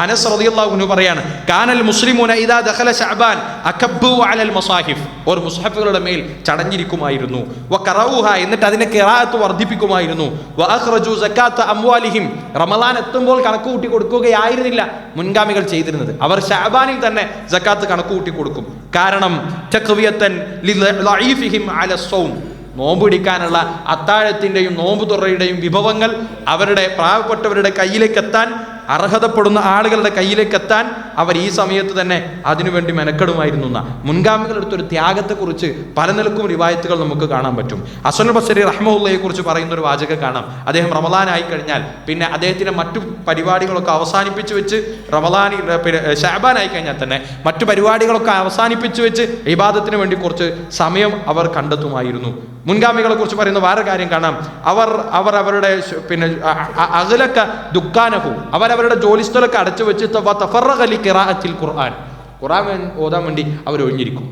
അനസ് റളിയല്ലാഹു അൻഹു പറയാണ്, കാനൽ മുസ്ലിമൂന ഇദാ ദഖല ശഅബാൻ അകബ്ബു അലൽ മസാഹിഫ്. ഓർ മുസ്ഹഫുകളുടെ മേൽ ചടഞ്ഞിരിക്കുമായിരുന്നു. വഖറഊഹ, എന്നിട്ട് അതിനെ ഖിറാഅത്ത് വർദ്ധിപ്പിക്കുമായിരുന്നു. വഅഖ്റജു സകാത്ത അംവാലിഹിം, റമദാൻ എത്തുമ്പോൾ കണക്ക് കൂട്ടി കൊടുക്കുകയായിരുന്നില്ല മുൻഗാമികൾ ചെയ്തിരുന്നത്. അവർ ശഅബാനിൽ തന്നെ സകാത്ത് കണക്ക് കൂട്ടി കൊടുക്കും. കാരണം തഖ്വിയതൻ ലിളഈഫിഹിം അല സൗം, നോമ്പ് പിടിക്കാനുള്ള അത്താഴത്തിന്റെയും നോമ്പ് തുറയുടെയും വിഭവങ്ങൾ അവരുടെ പാവപ്പെട്ടവരുടെ കയ്യിലേക്ക് എത്താൻ, അർഹതപ്പെടുന്ന ആളുകളുടെ കയ്യിലേക്ക് എത്താൻ അവർ ഈ സമയത്ത് തന്നെ അതിനുവേണ്ടി മെനക്കെടുമായിരുന്നു. മുൻഗാമികളെടുത്തൊരു ത്യാഗത്തെക്കുറിച്ച് പല നിലക്കും റിവായത്തുകൾ നമുക്ക് കാണാൻ പറ്റും. ഹസനുൽ ബസ്രി റഹ്മത്തുള്ളാഹിയെ കുറിച്ച് പറയുന്ന ഒരു വാചകം കാണാം. അദ്ദേഹം റമദാനായി കഴിഞ്ഞാൽ പിന്നെ അദ്ദേഹത്തിന്റെ മറ്റു പരിപാടികളൊക്കെ അവസാനിപ്പിച്ചു വെച്ച്, റമദാനിൽ ശഅബാനായി കഴിഞ്ഞാൽ തന്നെ മറ്റു പരിപാടികളൊക്കെ അവസാനിപ്പിച്ചു വെച്ച് ഇബാദത്തിന് വേണ്ടി കുറച്ച് സമയം അവർ കണ്ടെത്തുമായിരുന്നു. മുൻഗാമികളെ കുറിച്ച് പറയുന്ന വേറെ കാര്യം കാണാം. അവർ അവരുടെ പിന്നെ അഗ്ലക ദുക്കാനഹു, അവരവരുടെ ജോലിസ്ഥലൊക്കെ അടച്ചു വെച്ച് തഫറഗ ലി ഖിറാഅത്തിൽ ഖുർആൻ, ഖുർആൻ ഓതാൻ വേണ്ടി അവർ ഒഴിഞ്ഞിരിക്കും.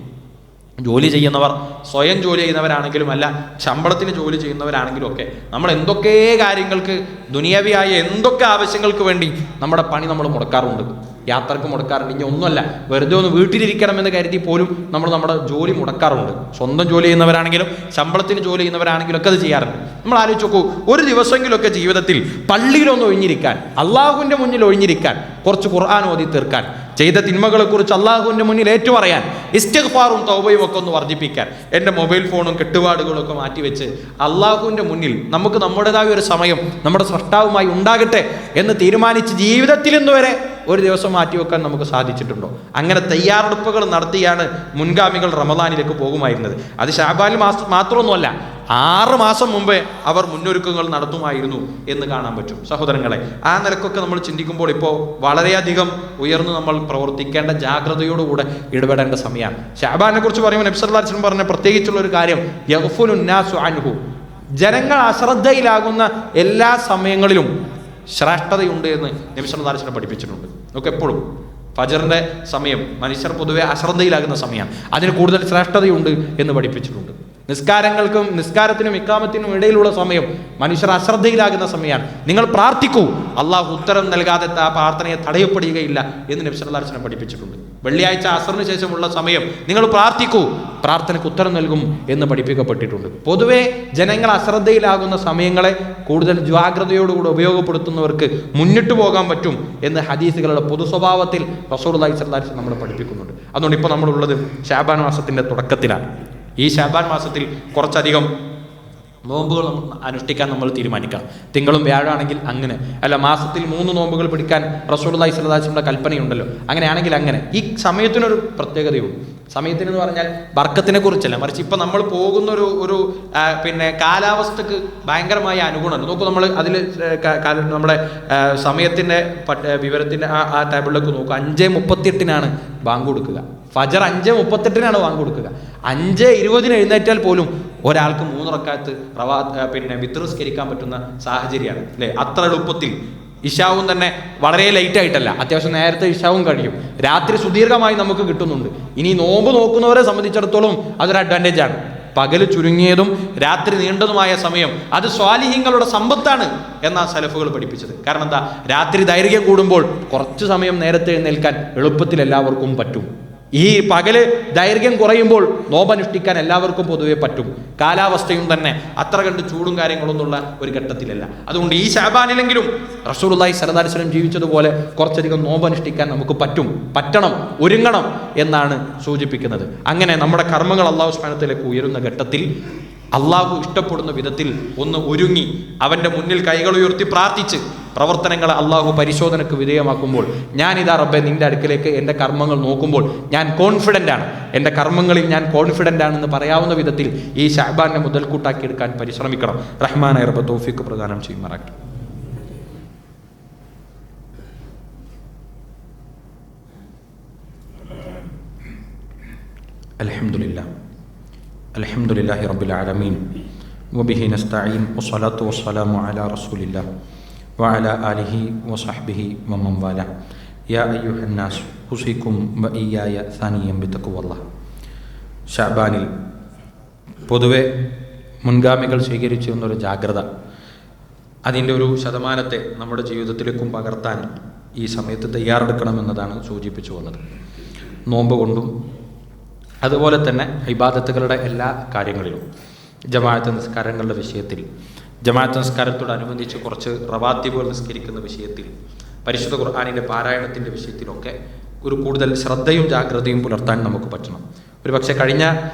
ജോലി ചെയ്യുന്നവർ സ്വയം ജോലി ചെയ്യുന്നവരാണെങ്കിലും അല്ല, ശമ്പളത്തിന് ജോലി ചെയ്യുന്നവരാണെങ്കിലും ഒക്കെ നമ്മൾ എന്തൊക്കെ കാര്യങ്ങൾക്ക്, ദുനിയാവിയായ എന്തൊക്കെ ആവശ്യങ്ങൾക്ക് വേണ്ടി നമ്മുടെ പണി നമ്മൾ മുടക്കാറുണ്ട്. യാത്രക്ക് മുടക്കാറുണ്ട്. ഇനി ഒന്നുമല്ല, വെറുതെ ഒന്ന് വീട്ടിലിരിക്കണമെന്ന് കരുതി പോലും നമ്മൾ നമ്മുടെ ജോലി മുടക്കാറുണ്ട്. സ്വന്തം ജോലി ചെയ്യുന്നവരാണെങ്കിലും ശമ്പളത്തിന് ജോലി ചെയ്യുന്നവരാണെങ്കിലും ഒക്കെ അത് ചെയ്യാറുണ്ട്. നമ്മൾ ആലോചിച്ച് നോക്കൂ, ഒരു ദിവസമെങ്കിലൊക്കെ ജീവിതത്തിൽ പള്ളിയിലൊന്ന് ഒഴിഞ്ഞിരിക്കാൻ, അള്ളാഹുവിൻ്റെ മുന്നിൽ ഒഴിഞ്ഞിരിക്കാൻ, കുറച്ച് ഖുർആൻ ഓതി തീർക്കാൻ, ചെയ്ത തിന്മകളെ കുറിച്ച് അള്ളാഹുവിൻ്റെ മുന്നിൽ ഏറ്റുപറയാൻ, ഇസ്തിഗ്ഫാറും തൗബയും ഒക്കെ ഒന്ന് വർദ്ധിപ്പിക്കാൻ, എൻ്റെ മൊബൈൽ ഫോണും കെട്ടുപാടുകളും ഒക്കെ മാറ്റിവെച്ച് അള്ളാഹുവിൻ്റെ മുന്നിൽ നമുക്ക് നമ്മുടേതായ ഒരു സമയം നമ്മുടെ സ്രഷ്ടാവുമായി ഉണ്ടാകട്ടെ എന്ന് തീരുമാനിച്ച് ജീവിതത്തിൽ നിന്ന് വരെ ഒരു ദിവസം മാറ്റിവെക്കാൻ നമുക്ക് സാധിച്ചിട്ടുണ്ടോ? അങ്ങനെ തയ്യാറെടുപ്പുകൾ നടത്തിയാണ് മുൻഗാമികൾ റമദാനിലേക്ക് പോകുമായിരുന്നത്. അത് ശഅബാനിൽ മാത്രമൊന്നുമല്ല, 6 മാസം മുമ്പേ അവർ മുന്നൊരുക്കങ്ങൾ നടത്തുമായിരുന്നു എന്ന് കാണാൻ പറ്റും. സഹോദരങ്ങളെ, ആ നിലക്കൊക്കെ നമ്മൾ ചിന്തിക്കുമ്പോൾ ഇപ്പോൾ വളരെയധികം ഉയർന്നു നമ്മൾ പ്രവർത്തിക്കേണ്ട, ജാഗ്രതയോടുകൂടെ ഇടപെടേണ്ട സമയമാണ്. ശഅബാനെ കുറിച്ച് പറയുമ്പോൾ നബി സല്ലല്ലാഹു അലൈഹി വസല്ലം പറഞ്ഞ പ്രത്യേകിച്ചുള്ള ഒരു കാര്യം, യഗ്ഫുലുൻ നാസു അൻഹു, ജനങ്ങൾ അശ്രദ്ധയിലാകുന്ന എല്ലാ സമയങ്ങളിലും ശ്രേഷ്ഠതയുണ്ട് എന്ന് നബി സല്ലല്ലാഹു അലൈഹി വസല്ലം പഠിപ്പിച്ചിട്ടുണ്ട്. നമുക്ക് എപ്പോഴും ഫജറിന്റെ സമയം മനുഷ്യർ പൊതുവെ അശ്രദ്ധയിലാകുന്ന സമയമാണ്, അതിന് കൂടുതൽ ശ്രേഷ്ഠതയുണ്ട് എന്ന് പഠിപ്പിച്ചിട്ടുണ്ട്. നിസ്കാരത്തിനും ഇഖാമത്തിനും ഇടയിലുള്ള സമയം മനുഷ്യർ അശ്രദ്ധയിലാകുന്ന സമയമാണ്. നിങ്ങൾ പ്രാർത്ഥിക്കൂ, അള്ളാഹു ഉത്തരം നൽകാതെ ആ പ്രാർത്ഥനയെ തടയപ്പെടുകയില്ല എന്ന് നബി സല്ലല്ലാഹു അലൈഹി വസല്ലം പഠിപ്പിച്ചിട്ടുണ്ട്. വെള്ളിയാഴ്ച അസറിന് ശേഷമുള്ള സമയം നിങ്ങൾ പ്രാർത്ഥിക്കൂ, പ്രാർത്ഥനയ്ക്ക് ഉത്തരം നൽകും എന്ന് പഠിപ്പിക്കപ്പെട്ടിട്ടുണ്ട്. പൊതുവെ ജനങ്ങൾ അശ്രദ്ധയിലാകുന്ന സമയങ്ങളെ കൂടുതൽ ജാഗ്രതയോടുകൂടി ഉപയോഗപ്പെടുത്തുന്നവർക്ക് മുന്നിട്ട് പോകാൻ പറ്റും എന്ന് ഹദീസുകളുടെ പൊതു സ്വഭാവത്തിൽ റസൂലുള്ളാഹി സ്വല്ലല്ലാഹു അലൈഹി വസല്ലം നമ്മൾ പഠിപ്പിക്കുന്നുണ്ട്. അതുകൊണ്ട് ഇപ്പോൾ നമ്മളുള്ളത് ശഅബാൻ മാസത്തിന്റെ തുടക്കത്തിലാണ്. ഈ ശഅബാൻ മാസത്തിൽ കുറച്ചധികം നോമ്പുകൾ അനുഷ്ഠിക്കാൻ നമ്മൾ തീരുമാനിക്കണം. തിങ്കളും വ്യാഴമാണെങ്കിൽ അങ്ങനെ, അല്ല മാസത്തിൽ 3 നോമ്പുകൾ പിടിക്കാൻ റസൂലുള്ളാഹി സ്വല്ലല്ലാഹു അലൈഹി വസല്ലമയുടെ കൽപ്പനയുണ്ടല്ലോ, അങ്ങനെയാണെങ്കിൽ അങ്ങനെ. ഈ സമയത്തിനൊരു പ്രത്യേകതയുള്ളൂ. സമയത്തിനെന്ന് പറഞ്ഞാൽ ബർക്കത്തിനെ കുറിച്ചല്ല, മറിച്ച് ഇപ്പം നമ്മൾ പോകുന്ന ഒരു കാലാവസ്ഥക്ക് ഭയങ്കരമായ അനുഗുണമാണ്. നോക്കൂ, നമ്മൾ അതിൽ നമ്മുടെ സമയത്തിൻ്റെ വിവരത്തിൻ്റെ ആ ടേബിളിലേക്ക് നോക്കുക. 5:38 ബാങ്ക് കൊടുക്കുക. ഫജർ 5:38 ബാങ്ക് കൊടുക്കുക. 5:20 എഴുന്നേറ്റാൽ പോലും ഒരാൾക്ക് 3 റക്അത്ത് വിത്ർ നിസ്കരിക്കാൻ പറ്റുന്ന സാഹചര്യമാണ് അല്ലേ? അത്ര എളുപ്പത്തിൽ. ഇശാവും തന്നെ വളരെ ലേറ്റ് ആയിട്ടല്ല, അത്യാവശ്യം നേരത്തെ ഇശാവും കഴിയും. രാത്രി സുദീർഘമായി നമുക്ക് കിട്ടുന്നുണ്ട്. ഇനി നോമ്പ് നോക്കുന്നവരെ സംബന്ധിച്ചിടത്തോളം അതൊരു അഡ്വാൻറ്റേജ് ആണ്. പകൽ ചുരുങ്ങിയതും രാത്രി നീണ്ടതുമായ സമയം അത് സ്വാലിഹീങ്ങളുടെ സമ്പത്താണ് എന്നാ സലഫുകൾ പഠിപ്പിച്ചത്. കാരണം എന്താ? രാത്രി ദൈർഘ്യം കൂടുമ്പോൾ കുറച്ച് സമയം നേരത്തെ എഴുന്നേൽക്കാൻ എളുപ്പത്തിൽ എല്ലാവർക്കും പറ്റും. ഈ പകല് ദൈർഘ്യം കുറയുമ്പോൾ നോമ്പനുഷ്ഠിക്കാൻ എല്ലാവർക്കും പൊതുവെ പറ്റും. കാലാവസ്ഥയും തന്നെ അത്ര കണ്ട് ചൂടും കാര്യങ്ങളൊന്നുള്ള ഒരു ഘട്ടത്തിലല്ല. അതുകൊണ്ട് ഈ ശഅബാനിലെങ്കിലും റസൂലുള്ളാഹി സ്വല്ലല്ലാഹു അലൈഹി വസല്ലം ജീവിച്ചതുപോലെ കുറച്ചധികം നോമ്പനുഷ്ഠിക്കാൻ നമുക്ക് പറ്റണം, ഒരുങ്ങണം എന്നാണ് സൂചിപ്പിക്കുന്നത്. അങ്ങനെ നമ്മുടെ കർമ്മങ്ങൾ അല്ലാഹു സുബ്ഹാനഹു വ തആലയിലേക്ക് ഉയരുന്ന ഘട്ടത്തിൽ അള്ളാഹു ഇഷ്ടപ്പെടുന്ന വിധത്തിൽ ഒന്ന് ഒരുങ്ങി അവൻ്റെ മുന്നിൽ കൈകൾ ഉയർത്തി പ്രാർത്ഥിച്ച് പ്രവർത്തനങ്ങളെ അള്ളാഹു പരിശോധനയ്ക്ക് വിധേയമാക്കുമ്പോൾ, ഞാനിതാ റബ്ബേ നിൻ്റെ അടുക്കലേക്ക് എൻ്റെ കർമ്മങ്ങൾ നോക്കുമ്പോൾ ഞാൻ കോൺഫിഡൻ്റ് ആണ്, എൻ്റെ കർമ്മങ്ങളിൽ ഞാൻ കോൺഫിഡൻ്റ് ആണെന്ന് പറയാവുന്ന വിധത്തിൽ ഈ ശഅബാനെ മുതൽക്കൂട്ടാക്കിയെടുക്കാൻ പരിശ്രമിക്കണം. റഹ്മാനായ റബ്ബ് തൗഫീഖ് പ്രദാനം ചെയ്യുമാറാകട്ടെ. അൽഹംദുലില്ലാഹി റബ്ബിൽ ആലമീൻ വബിഹി നസ്തഈൻ വസ്സലാത്തു വസ്സലാമു അലാ റസൂലില്ലാ വഅലാ ആലിഹി വസഹ്ബിഹി വമൻ വാലാ യാ അയ്യുഹന്നാസ് ഉസീകും വഇയ്യായ സാനിയം ബിത്തഖ്വല്ലാഹ്. ശഅബാനിൽ പൊതുവെ മുൻഗാമികൾ സ്വീകരിച്ചു എന്നൊരു ജാഗ്രത, അതിൻ്റെ ഒരു ശതമാനത്തെ നമ്മുടെ ജീവിതത്തിലേക്കും പകർത്താൻ ഈ സമയത്ത് തയ്യാറെടുക്കണമെന്നതാണ് സൂചിപ്പിച്ചു വന്നത്. നോമ്പ് കൊണ്ടും അതുപോലെ തന്നെ ഇബാദത്തുകളുടെ എല്ലാ കാര്യങ്ങളിലും, ജമാഅത്ത് നിസ്കാരങ്ങളുടെ വിഷയത്തിൽ, ജമാഅത്ത് നിസ്കാരത്തോടനുബന്ധിച്ച് കുറച്ച് റവാത്തിബുകൾ നിസ്കരിക്കുന്ന വിഷയത്തിൽ, പരിശുദ്ധ ഖുർആനിൻ്റെ പാരായണത്തിൻ്റെ വിഷയത്തിലൊക്കെ ഒരു കൂടുതൽ ശ്രദ്ധയും ജാഗ്രതയും പുലർത്താൻ നമുക്ക് പറ്റണം. ഒരു പക്ഷേ കഴിഞ്ഞ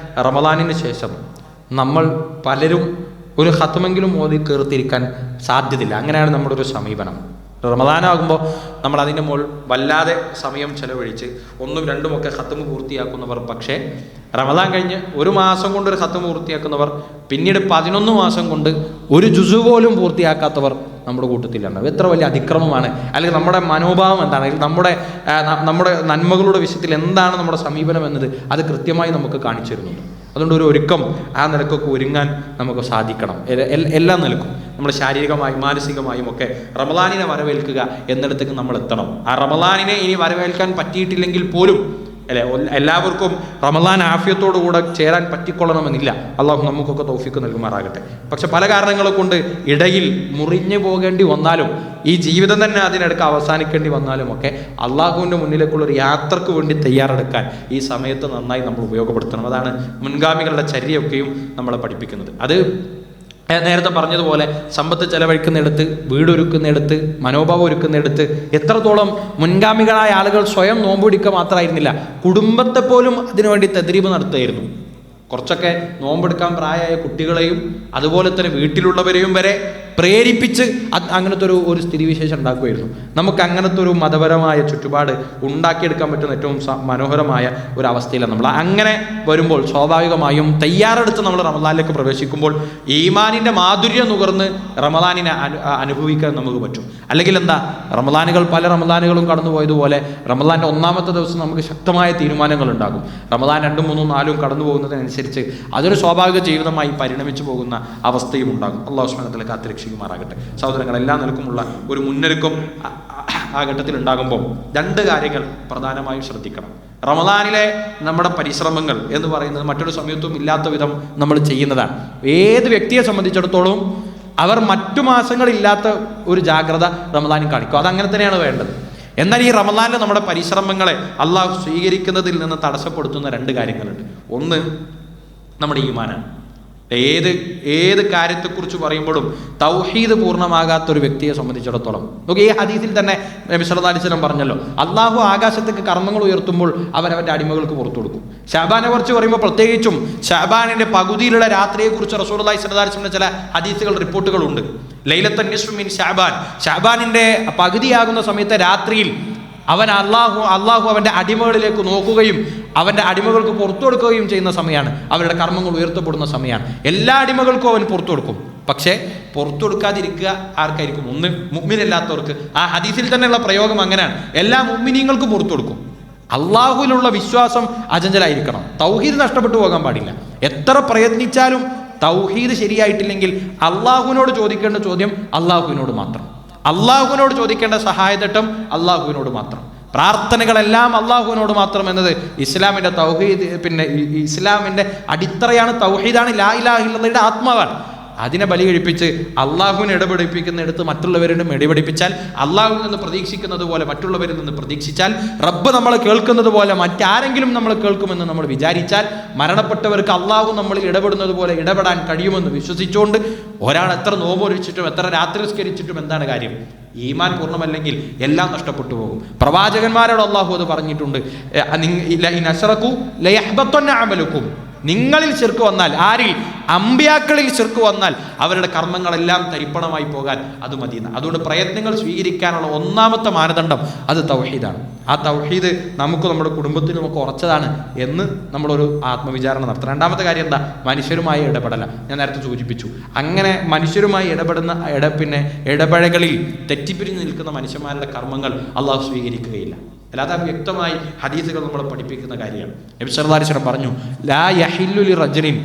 റമളാനിന് ശേഷം നമ്മൾ പലരും ഒരു ഖത്മെങ്കിലും ഓതി കീർത്തിരിക്കാൻ സാധ്യതയില്ല. അങ്ങനെയാണ് നമ്മുടെ ഒരു സമീപനം. റമളാനാകുമ്പോൾ നമ്മൾ അതിൻ്റെ മുകൾ വല്ലാതെ സമയം ചെലവഴിച്ച് 1ഉം 2ഉം ഒക്കെ ഖത്മ് പൂർത്തിയാക്കുന്നവർ, പക്ഷേ റമളാൻ കഴിഞ്ഞ് 1 മാസം കൊണ്ട് ഒരു ഖത്മ് പൂർത്തിയാക്കുന്നവർ, പിന്നീട് 11 മാസം കൊണ്ട് ഒരു ജുസു പോലും പൂർത്തിയാക്കാത്തവർ നമ്മുടെ കൂട്ടത്തിലാണ്. എത്ര വലിയ അതിക്രമമാണ്! അല്ലെങ്കിൽ നമ്മുടെ മനോഭാവം എന്താണ്, അല്ലെങ്കിൽ നമ്മുടെ നന്മകളുടെ വിഷയത്തിൽ എന്താണ് നമ്മുടെ സമീപനം എന്നത് അത് കൃത്യമായി നമുക്ക് കാണിച്ചു തരുന്നുണ്ട്. അതുകൊണ്ട് ഒരു ഒരുക്കം ആ നിലക്കൊക്കെ ഒരുങ്ങാൻ നമുക്ക് സാധിക്കണം. എല്ലാ നിലക്കും നമ്മൾ ശാരീരികമായും മാനസികമായും ഒക്കെ റമളാനിനെ വരവേൽക്കുക എന്നിടത്തേക്ക് നമ്മൾ എത്തണം. ആ റമളാനിനെ ഇനി വരവേൽക്കാൻ പറ്റിയിട്ടില്ലെങ്കിൽ പോലും അല്ലെ, എല്ലാവർക്കും റമളാൻ ആഫിയത്തോടു കൂടെ ചേരാൻ പറ്റിക്കൊള്ളണമെന്നില്ല. അള്ളാഹു നമുക്കൊക്കെ തൗഫീഖ് നൽകുമാറാകട്ടെ. പക്ഷെ പല കാരണങ്ങളെ കൊണ്ട് ഇടയിൽ മുറിഞ്ഞു പോകേണ്ടി വന്നാലും, ഈ ജീവിതം തന്നെ അതിനിടയ്ക്ക് അവസാനിക്കേണ്ടി വന്നാലും ഒക്കെ അള്ളാഹുവിൻ്റെ മുന്നിലേക്കുള്ളൊരു യാത്രക്ക് വേണ്ടി തയ്യാറെടുക്കാൻ ഈ സമയത്ത് നന്നായി നമ്മൾ ഉപയോഗപ്പെടുത്തണം. അതാണ് മുൻഗാമികളുടെ ചര്യയൊക്കെയും നമ്മളെ പഠിപ്പിക്കുന്നത്. അത് നേരത്തെ പറഞ്ഞതുപോലെ സമ്പത്ത് ചെലവഴിക്കുന്നിടത്ത്, വീടൊരുക്കുന്നിടത്ത്, മനോഭാവം ഒരുക്കുന്നിടത്ത് എത്രത്തോളം മുൻഗാമികളായ ആളുകൾ സ്വയം നോമ്പൊടിക്കുക മാത്രമായിരുന്നില്ല, കുടുംബത്തെ പോലും അതിനുവേണ്ടി തദ്രീബ് നടത്തുകയായിരുന്നു. കുറച്ചൊക്കെ നോമ്പെടുക്കാൻ പ്രായമായ കുട്ടികളെയും അതുപോലെ തന്നെ വീട്ടിലുള്ളവരെയും വരെ പ്രേരിപ്പിച്ച് അങ്ങനത്തെ ഒരു സ്ഥിതിവിശേഷം ഉണ്ടാക്കുമായിരുന്നു. നമുക്ക് അങ്ങനത്തെ ഒരു മതപരമായ ചുറ്റുപാട് ഉണ്ടാക്കിയെടുക്കാൻ പറ്റുന്ന ഏറ്റവും മനോഹരമായ ഒരു അവസ്ഥയിലാണ് നമ്മൾ. അങ്ങനെ വരുമ്പോൾ സ്വാഭാവികമായും തയ്യാറെടുത്ത് നമ്മൾ റമളാനിലേക്ക് പ്രവേശിക്കുമ്പോൾ ഈമാനിൻ്റെ മാധുര്യം നുകർന്ന് റമളാനിനെ അനുഭവിക്കാൻ നമുക്ക് പറ്റും. അല്ലെങ്കിൽ എന്താ, പല റമളാനുകളും കടന്നു പോയതുപോലെ റമളാൻ്റെ 1ാമത്തെ ദിവസം നമുക്ക് ശക്തമായ തീരുമാനങ്ങൾ ഉണ്ടാകും. റമളാൻ 2, 3, 4 കടന്നു പോകുന്നതിനനുസരിച്ച് അതൊരു സ്വാഭാവിക ജീവിതമായി പരിണമിച്ചു പോകുന്ന അവസ്ഥയും ഉണ്ടാകും. അല്ലാഹു സുബ്ഹാനഹു വ തആല കാത്തുരക്ഷിക്കുമാറാകട്ടെ. സഹോദരങ്ങൾ, എല്ലാ നിലക്കുമുള്ള ഒരു മുന്നൊരുക്കം ആ ഘട്ടത്തിൽ ഉണ്ടാകുമ്പോൾ 2 കാര്യങ്ങൾ പ്രധാനമായും ശ്രദ്ധിക്കണം. റമളാനിലെ നമ്മുടെ പരിശ്രമങ്ങൾ എന്ന് പറയുന്നത് മറ്റൊരു സമയത്തും ഇല്ലാത്ത വിധം നമ്മൾ ചെയ്യുന്നതാണ്. ഏത് വ്യക്തിയെ സംബന്ധിച്ചിടത്തോളം അവർ മറ്റു മാസങ്ങളില്ലാത്ത ഒരു ജാഗ്രത റമളാനിൽ കാണിക്കും. അതങ്ങനെ തന്നെയാണ് വേണ്ടത്. എന്നാൽ ഈ റമളാനിൽ നമ്മുടെ പരിശ്രമങ്ങളെ അള്ളാഹു സ്വീകരിക്കുന്നതിൽ നിന്ന് തടസ്സപ്പെടുത്തുന്ന 2 കാര്യങ്ങളുണ്ട്. ഒന്ന് നമ്മുടെ ഈമാനാണ്. ഏത് കാര്യത്തെക്കുറിച്ച് പറയുമ്പോഴും തൗഹീദ് പൂർണ്ണമാകാത്തൊരു വ്യക്തിയെ സംബന്ധിച്ചിടത്തോളം നോക്കി, ഈ ഹദീസിൽ തന്നെ നബി സല്ലല്ലാഹു അലൈഹി വസല്ലം പറഞ്ഞല്ലോ, അള്ളാഹു ആകാശത്തേക്ക് കർമ്മങ്ങൾ ഉയർത്തുമ്പോൾ അവരവൻ്റെ അടിമകൾക്ക് പുറത്തു കൊടുക്കും. ഷാബാനെ കുറിച്ച് പറയുമ്പോൾ പ്രത്യേകിച്ചും ഷാബാനിന്റെ പകുതിയിലുള്ള രാത്രിയെക്കുറിച്ച് റസൂലുള്ളാഹി സ്വല്ലല്ലാഹു അലൈഹി വസല്ലം ചില ഹദീസുകൾ റിപ്പോർട്ടുകളുണ്ട്. ലൈലത്തുൻ നിസ്ഫു മിൻ ഷാബാനിന്റെ പകുതിയാകുന്ന സമയത്തെ രാത്രിയിൽ അവൻ അള്ളാഹു അവൻ്റെ അടിമകളിലേക്ക് നോക്കുകയും അവൻ്റെ അടിമകൾക്ക് പുറത്തു കൊടുക്കുകയും ചെയ്യുന്ന സമയമാണ്. അവരുടെ കർമ്മങ്ങൾ ഉയർത്തപ്പെടുന്ന സമയമാണ്. എല്ലാ അടിമകൾക്കും അവൻ പുറത്തു കൊടുക്കും. പക്ഷേ പുറത്തു കൊടുക്കാതിരിക്കുക ആർക്കായിരിക്കും? ഒന്ന് മുഅ്മിനല്ലാത്തവർക്ക്. ആ ഹദീസിൽ തന്നെയുള്ള പ്രയോഗം അങ്ങനെയാണ്. എല്ലാ മുഅ്മിനീങ്ങൾക്കും പുറത്തു കൊടുക്കും. അള്ളാഹുവിലുള്ള വിശ്വാസം അചഞ്ചലായിരിക്കണം. തൗഹീദ് നഷ്ടപ്പെട്ടു പോകാൻ പാടില്ല. എത്ര പ്രയത്നിച്ചാലും തൗഹീദ് ശരിയായിട്ടില്ലെങ്കിൽ അള്ളാഹുവിനോട് ചോദിക്കേണ്ട ചോദ്യം അള്ളാഹുവിനോട് മാത്രം. അള്ളാഹുവിനോട് ചോദിക്കേണ്ട സഹായതട്ടം അള്ളാഹുവിനോട് മാത്രം. പ്രാർത്ഥനകളെല്ലാം അള്ളാഹുവിനോട് മാത്രം എന്നത് ഇസ്ലാമിൻ്റെ തൗഹീദ്, പിന്നെ ഇസ്ലാമിൻ്റെ അടിത്തറയാണ്. തൗഹീദാണ്, ലാ ഇലാഹ ഇല്ലല്ലാഹയുടെ ആത്മാവാണ്. അതിനെ ബലി കഴിപ്പിച്ച് അള്ളാഹുവിനെ ഇടപെടിപ്പിക്കുന്നിടത്ത് മറ്റുള്ളവരിലും ഇടപെടിപ്പിച്ചാൽ, അള്ളാഹുവിൽ നിന്ന് പ്രതീക്ഷിക്കുന്നത് പോലെ മറ്റുള്ളവരിൽ നിന്ന് പ്രതീക്ഷിച്ചാൽ, റബ്ബ് നമ്മളെ കേൾക്കുന്നത് പോലെ മറ്റാരെങ്കിലും നമ്മൾ കേൾക്കുമെന്ന് നമ്മൾ വിചാരിച്ചാൽ, മരണപ്പെട്ടവർക്ക് അള്ളാഹു നമ്മളിൽ ഇടപെടുന്നത് പോലെ ഇടപെടാൻ കഴിയുമെന്ന് വിശ്വസിച്ചുകൊണ്ട് ഒരാൾ എത്ര നോമ്പൊഴിച്ചിട്ടും എത്ര രാത്രി നിസ്കരിച്ചിട്ടും എന്താണ് കാര്യം? ഈമാൻ പൂർണ്ണമല്ലെങ്കിൽ എല്ലാം നഷ്ടപ്പെട്ടു പോകും. പ്രവാചകന്മാരോട് അള്ളാഹു അത് പറഞ്ഞിട്ടുണ്ട്, നിങ്ങളിൽ ശിർക്ക് വന്നാൽ, ആരിൽ? അമ്പിയാക്കളിൽ ശിർക്ക് വന്നാൽ അവരുടെ കർമ്മങ്ങളെല്ലാം തരിപ്പണമായി പോകാൻ അത് മതിയെന്ന്. അതുകൊണ്ട് പ്രയത്നങ്ങൾ സ്വീകരിക്കാനുള്ള ഒന്നാമത്തെ മാനദണ്ഡം അത് തൗഹീദാണ്. ആ തൗഹീദ് നമുക്ക് നമ്മുടെ കുടുംബത്തിൽ നമുക്ക് ഉറച്ചതാണ് എന്ന് നമ്മളൊരു ആത്മവിചാരണ നടത്തണം. രണ്ടാമത്തെ കാര്യം എന്താ? മനുഷ്യരുമായി ഇടപെടല. ഞാൻ നേരത്തെ സൂചിപ്പിച്ചു. അങ്ങനെ മനുഷ്യരുമായി ഇടപെടുന്ന ഇടപഴകളിൽ തെറ്റിപ്പിരിഞ്ഞ് നിൽക്കുന്ന മനുഷ്യന്മാരുടെ കർമ്മങ്ങൾ അള്ളാഹു സ്വീകരിക്കുകയില്ല. അല്ലാതെ വ്യക്തമായി ഹദീസുകൾ നമ്മളെ പഠിപ്പിക്കുന്ന കാര്യമാണ്. നബി സല്ലല്ലാഹു അലൈഹി വസല്ലം പറഞ്ഞു, ലാ യഹില്ലു ലിറജുലിൻ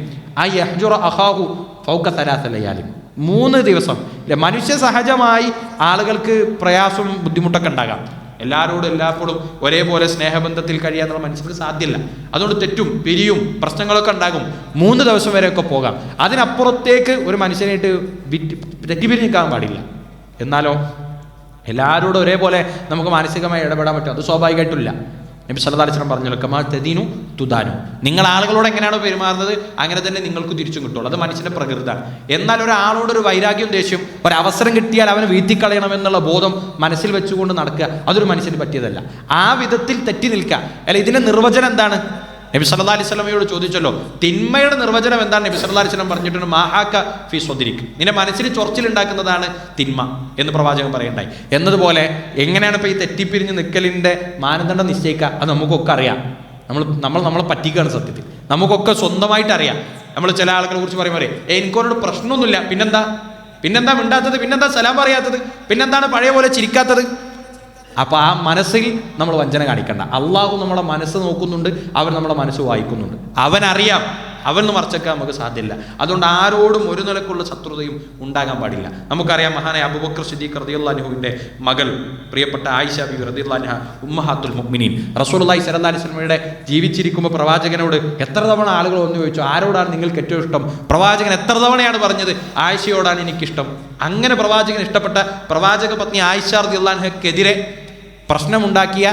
അയഹ്ജുറ അഖാഹു ഫൗക സലാസ ലയാലിൻ. 3 ദിവസം. മനുഷ്യ സഹജമായി ആളുകൾക്ക് പ്രയാസവും ബുദ്ധിമുട്ടൊക്കെ ഉണ്ടാകാം. എല്ലാവരോടും എല്ലാപ്പോഴും ഒരേപോലെ സ്നേഹബന്ധത്തിൽ കഴിയാന്നുള്ള മനുഷ്യർക്ക് സാധ്യമല്ല. അതുകൊണ്ട് തെറ്റും പിരിയും പ്രശ്നങ്ങളൊക്കെ ഉണ്ടാകും. 3 ദിവസം വരെയൊക്കെ പോകാം. അതിനപ്പുറത്തേക്ക് ഒരു മനുഷ്യനായിട്ട് തെറ്റിപ്പിരിഞ്ഞിക്കാൻ പാടില്ല. എന്നാലോ എല്ലാവരോടും ഒരേപോലെ നമുക്ക് മാനസികമായി ഇടപെടാൻ പറ്റും? അത് സ്വാഭാവികമായിട്ടില്ല. നബി സല്ലല്ലാഹു അലൈഹി വസല്ലം പറഞ്ഞല്ലോ, കമാ തദീനു തുദാനു. നിങ്ങൾ ആളുകളോട് എങ്ങനെയാണോ പെരുമാറുന്നത് അങ്ങനെ തന്നെ നിങ്ങൾക്ക് തിരിച്ചും കിട്ടുള്ളൂ. അത് മനുഷ്യന്റെ പ്രകൃതമാണ്. എന്നാൽ ഒരാളോട് ഒരു വൈരാഗ്യം, ദേഷ്യം, ഒരവസരം കിട്ടിയാൽ അവനെ വീഴ്ത്തിക്കളയണമെന്നുള്ള ബോധം മനസ്സിൽ വെച്ചുകൊണ്ട് നടക്കുക, അതൊരു മനുഷ്യന് പറ്റിയതല്ല. ആ വിധത്തിൽ തെറ്റി നിൽക്കുക. അല്ല, ഇതിന്റെ നിർവചനം എന്താണ്? നബി സല്ലല്ലാഹു അലൈഹി വസല്ലമയോട് ചോദിച്ചല്ലോ, തിന്മയുടെ നിർവചനം എന്താണ്? നബി സല്ലല്ലാഹു അലൈഹി വസല്ലം പറഞ്ഞിട്ടുണ്ട്, മാഹാക ഫി സ്വദ്രിക്, നിന്റെ മനസ്സിൽ ചൊറിച്ചിലുണ്ടാക്കുന്നതാണ് തിന്മ എന്ന് പ്രവാചകൻ പറയണ്ടായി. എന്നതുപോലെ എങ്ങനെയാണ് ഇപ്പോൾ ഈ തെറ്റിപ്പിരിഞ്ഞ് നിൽക്കലിൻ്റെ മാനദണ്ഡം നിശ്ചയിക്കുക? അത് നമുക്കൊക്കെ അറിയാം. നമ്മളെ പറ്റിക്കുകയാണ് സത്യത്തിൽ. നമുക്കൊക്കെ സ്വന്തമായിട്ട് അറിയാം. നമ്മൾ ചില ആളുകളെ കുറിച്ച് പറയുമ്പോൾ എനിക്കോരോട് പ്രശ്നമൊന്നുമില്ല, പിന്നെന്താ മിണ്ടാത്തത്, പിന്നെന്താ സലാം പറയാത്തത്, പിന്നെന്താണ് പഴയ പോലെ ചിരിക്കാത്തത്? അപ്പോൾ ആ മനസ്സിൽ നമ്മൾ വഞ്ചന കാണിക്കണ്ട. അള്ളാഹു നമ്മളെ മനസ്സ് നോക്കുന്നുണ്ട്, അവൻ നമ്മളെ മനസ്സ് വായിക്കുന്നുണ്ട്. അവനറിയാം. അവന് മറച്ചേക്കാൻ നമുക്ക് സാധ്യമല്ല. അതുകൊണ്ട് ആരോടും ഒരു നിലക്കുള്ള ശത്രുതയും ഉണ്ടാകാൻ പാടില്ല. നമുക്കറിയാം, മഹാനായ അബൂബക്കർ സിദ്ദീഖ് റളിയല്ലാഹു അൻഹുവിന്റെ മകൾ പ്രിയപ്പെട്ട ആയിഷ ബിബി റളിയല്ലാഹു അൻഹ, ഉമ്മഹാത്തുൽ മുഅ്മിനീൻ, റസൂലുള്ളാഹി സ്വല്ലല്ലാഹു അലൈഹി വസല്ലമയുടെ ജീവിച്ചിരിക്കുമ്പോൾ പ്രവാചകനോട് എത്ര തവണ ആളുകൾ വന്നു ചോദിച്ചു, ആരോടാണ് നിങ്ങൾക്ക് ഏറ്റവും ഇഷ്ടം? പ്രവാചകൻ എത്ര തവണയാണ് പറഞ്ഞത്, ആയിഷയോടാണ് എനിക്കിഷ്ടം. അങ്ങനെ പ്രവാചകൻ ഇഷ്ടപ്പെട്ട പ്രവാചക പത്നി ആയിഷ റളിയല്ലാഹു അൻഹയ്ക്കെതിരെ പ്രശ്നമുണ്ടാക്കിയ,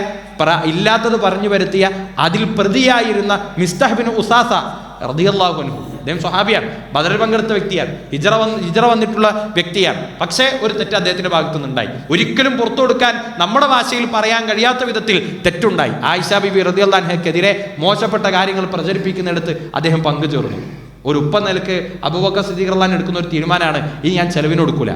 ഇല്ലാത്തത് പറഞ്ഞു വരുത്തിയ, അതിൽ പ്രതിയായിരുന്ന മിസ്തഹ് ബിൻ ഉസാസ റളിയല്ലാഹു അൻഹു, അദ്ദേഹം സ്വഹാബിയാണ്, ബദറിൽ പങ്കെടുത്ത വ്യക്തിയാണ്, ഹിജ്റ വന്നിട്ടുള്ള വ്യക്തിയാണ്. പക്ഷേ ഒരു തെറ്റ് അദ്ദേഹത്തിന്റെ ഭാഗത്തു നിന്നുണ്ടായി. ഒരിക്കലും പുറത്തു കൊടുക്കാൻ നമ്മുടെ ഭാഷയിൽ പറയാൻ കഴിയാത്ത വിധത്തിൽ തെറ്റുണ്ടായി. ആയിഷ ബിബി റളിയല്ലാഹു അൻഹയ്ക്കെതിരെ മോശപ്പെട്ട കാര്യങ്ങൾ പ്രചരിപ്പിക്കുന്നിടത്ത് അദ്ദേഹം പങ്കുചേർന്നു. ഒരു ഉപ്പ നിലക്ക് അബൂബക്കർ സിദ്ദീഖ് റളിയല്ലാഹു അൻഹു എടുക്കുന്ന ഒരു തീരുമാനമാണ്, ഇനി ഞാൻ ചെലവിന് കൊടുക്കൂല.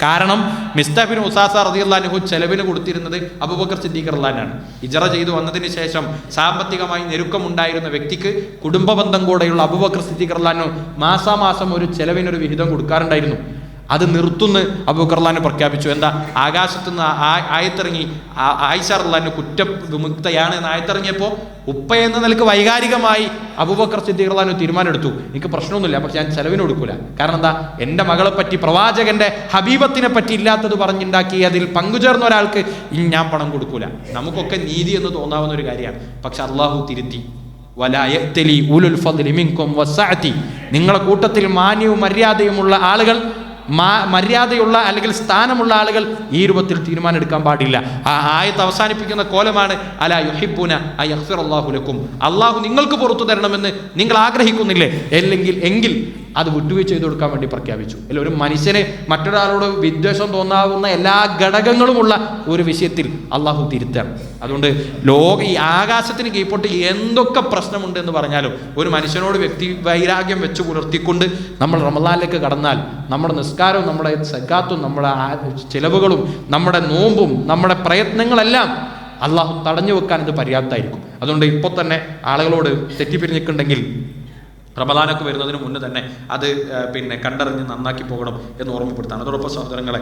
കാരണം മിസ്തഹ് ബിൻ ഉസാസ റളിയല്ലാഹു അൻഹു ചെലവിന് കൊടുത്തിരുന്നത് അബൂബക്കർ സിദ്ദീഖ് റളിയല്ലാഹു അൻഹു. ഹിജ്റ ചെയ്തു വന്നതിന് ശേഷം സാമ്പത്തികമായി ഞെരുക്കമുണ്ടായിരുന്ന വ്യക്തിക്ക് കുടുംബ ബന്ധം കൂടെയുള്ള അബൂബക്കർ സിദ്ദീഖ് റളിയല്ലാഹു അൻഹു മാസാമാസം ഒരു ചെലവിനൊരു വിഹിതം കൊടുക്കാറുണ്ടായിരുന്നു. അത് നിർത്തുന്ന അബൂബക്കർ റളിയല്ലാഹു അൻഹു പ്രഖ്യാപിച്ചു. എന്താ? ആകാശത്തുനിന്ന് ആയത്തിറങ്ങി ആയിഷ റളിയല്ലാഹു അൻഹു കുറ്റവിമുക്തയാണ് എന്ന് ആയത്തിറങ്ങിയപ്പോൾ ഉപ്പ എന്ന നിലക്ക് വൈകാരികമായി അബൂബക്കർ സിദ്ദീഖ് റളിയല്ലാഹു അൻഹു തീരുമാനമെടുത്തു, എനിക്ക് പ്രശ്നമൊന്നുമില്ല, പക്ഷെ ഞാൻ ചെലവിന് കൊടുക്കൂല. കാരണം എന്താ? എൻ്റെ മകളെ പറ്റി, പ്രവാചകന്റെ ഹബീബത്തിനെ പറ്റി ഇല്ലാത്തത് പറഞ്ഞുണ്ടാക്കി അതിൽ പങ്കുചേർന്ന ഒരാൾക്ക് ഇനി ഞാൻ പണം കൊടുക്കൂല. നമുക്കൊക്കെ നീതി എന്ന് തോന്നാവുന്ന ഒരു കാര്യമാണ്. പക്ഷെ അള്ളാഹു തിരുത്തി, നിങ്ങളെ കൂട്ടത്തിൽ മാന്യവും മര്യാദയുമുള്ള ആളുകൾ, മര്യാദയുള്ള അല്ലെങ്കിൽ സ്ഥാനമുള്ള ആളുകൾ ഈ രൂപത്തിൽ തീരുമാനം എടുക്കാൻ പാടില്ല. ആ ആയത്ത് അവസാനിപ്പിക്കുന്ന കോലമാണ് അലാ യുഹിബ്ബൂന അയഗ്ഫിറല്ലാഹു ലക്കും, അള്ളാഹു നിങ്ങൾക്ക് പുറത്തു തരണമെന്ന് നിങ്ങൾ ആഗ്രഹിക്കുന്നില്ലേ? എങ്കിൽ അത് വിട്ടുവീഴ്ച ചെയ്ത് കൊടുക്കാൻ വേണ്ടി പ്രഖ്യാപിച്ചു. അല്ല, ഒരു മനുഷ്യന് മറ്റൊരാളോട് വിദ്വേഷം തോന്നാവുന്ന എല്ലാ ഘടകങ്ങളുമുള്ള ഒരു വിഷയത്തിൽ അള്ളാഹു തിരുത്താണ്. അതുകൊണ്ട് ഈ ആകാശത്തിന് കീഴ്പോട്ട് എന്തൊക്കെ പ്രശ്നമുണ്ട് എന്ന് പറഞ്ഞാലും ഒരു മനുഷ്യനോട് വ്യക്തി വൈരാഗ്യം വെച്ച് പുലർത്തിക്കൊണ്ട് നമ്മൾ റമളാനിലേക്ക് കടന്നാൽ നമ്മുടെ നിസ്കാരവും നമ്മുടെ സക്കാത്തും നമ്മുടെ ചിലവുകളും നമ്മുടെ നോമ്പും നമ്മുടെ പ്രയത്നങ്ങളെല്ലാം അള്ളാഹു തടഞ്ഞു വെക്കാൻ ഇത് പര്യാപ്തമായിരിക്കും. അതുകൊണ്ട് ഇപ്പോൾ തന്നെ ആളുകളോട് തെറ്റിപ്പിരിഞ്ഞിട്ടുണ്ടെങ്കിൽ റമളാനൊക്കെ വരുന്നതിന് മുന്നേ തന്നെ അത് കണ്ടറിഞ്ഞ് നന്നാക്കി പോകണം എന്ന് ഓർമ്മപ്പെടുത്താണ്. അതോടൊപ്പം സഹോദരങ്ങളെ,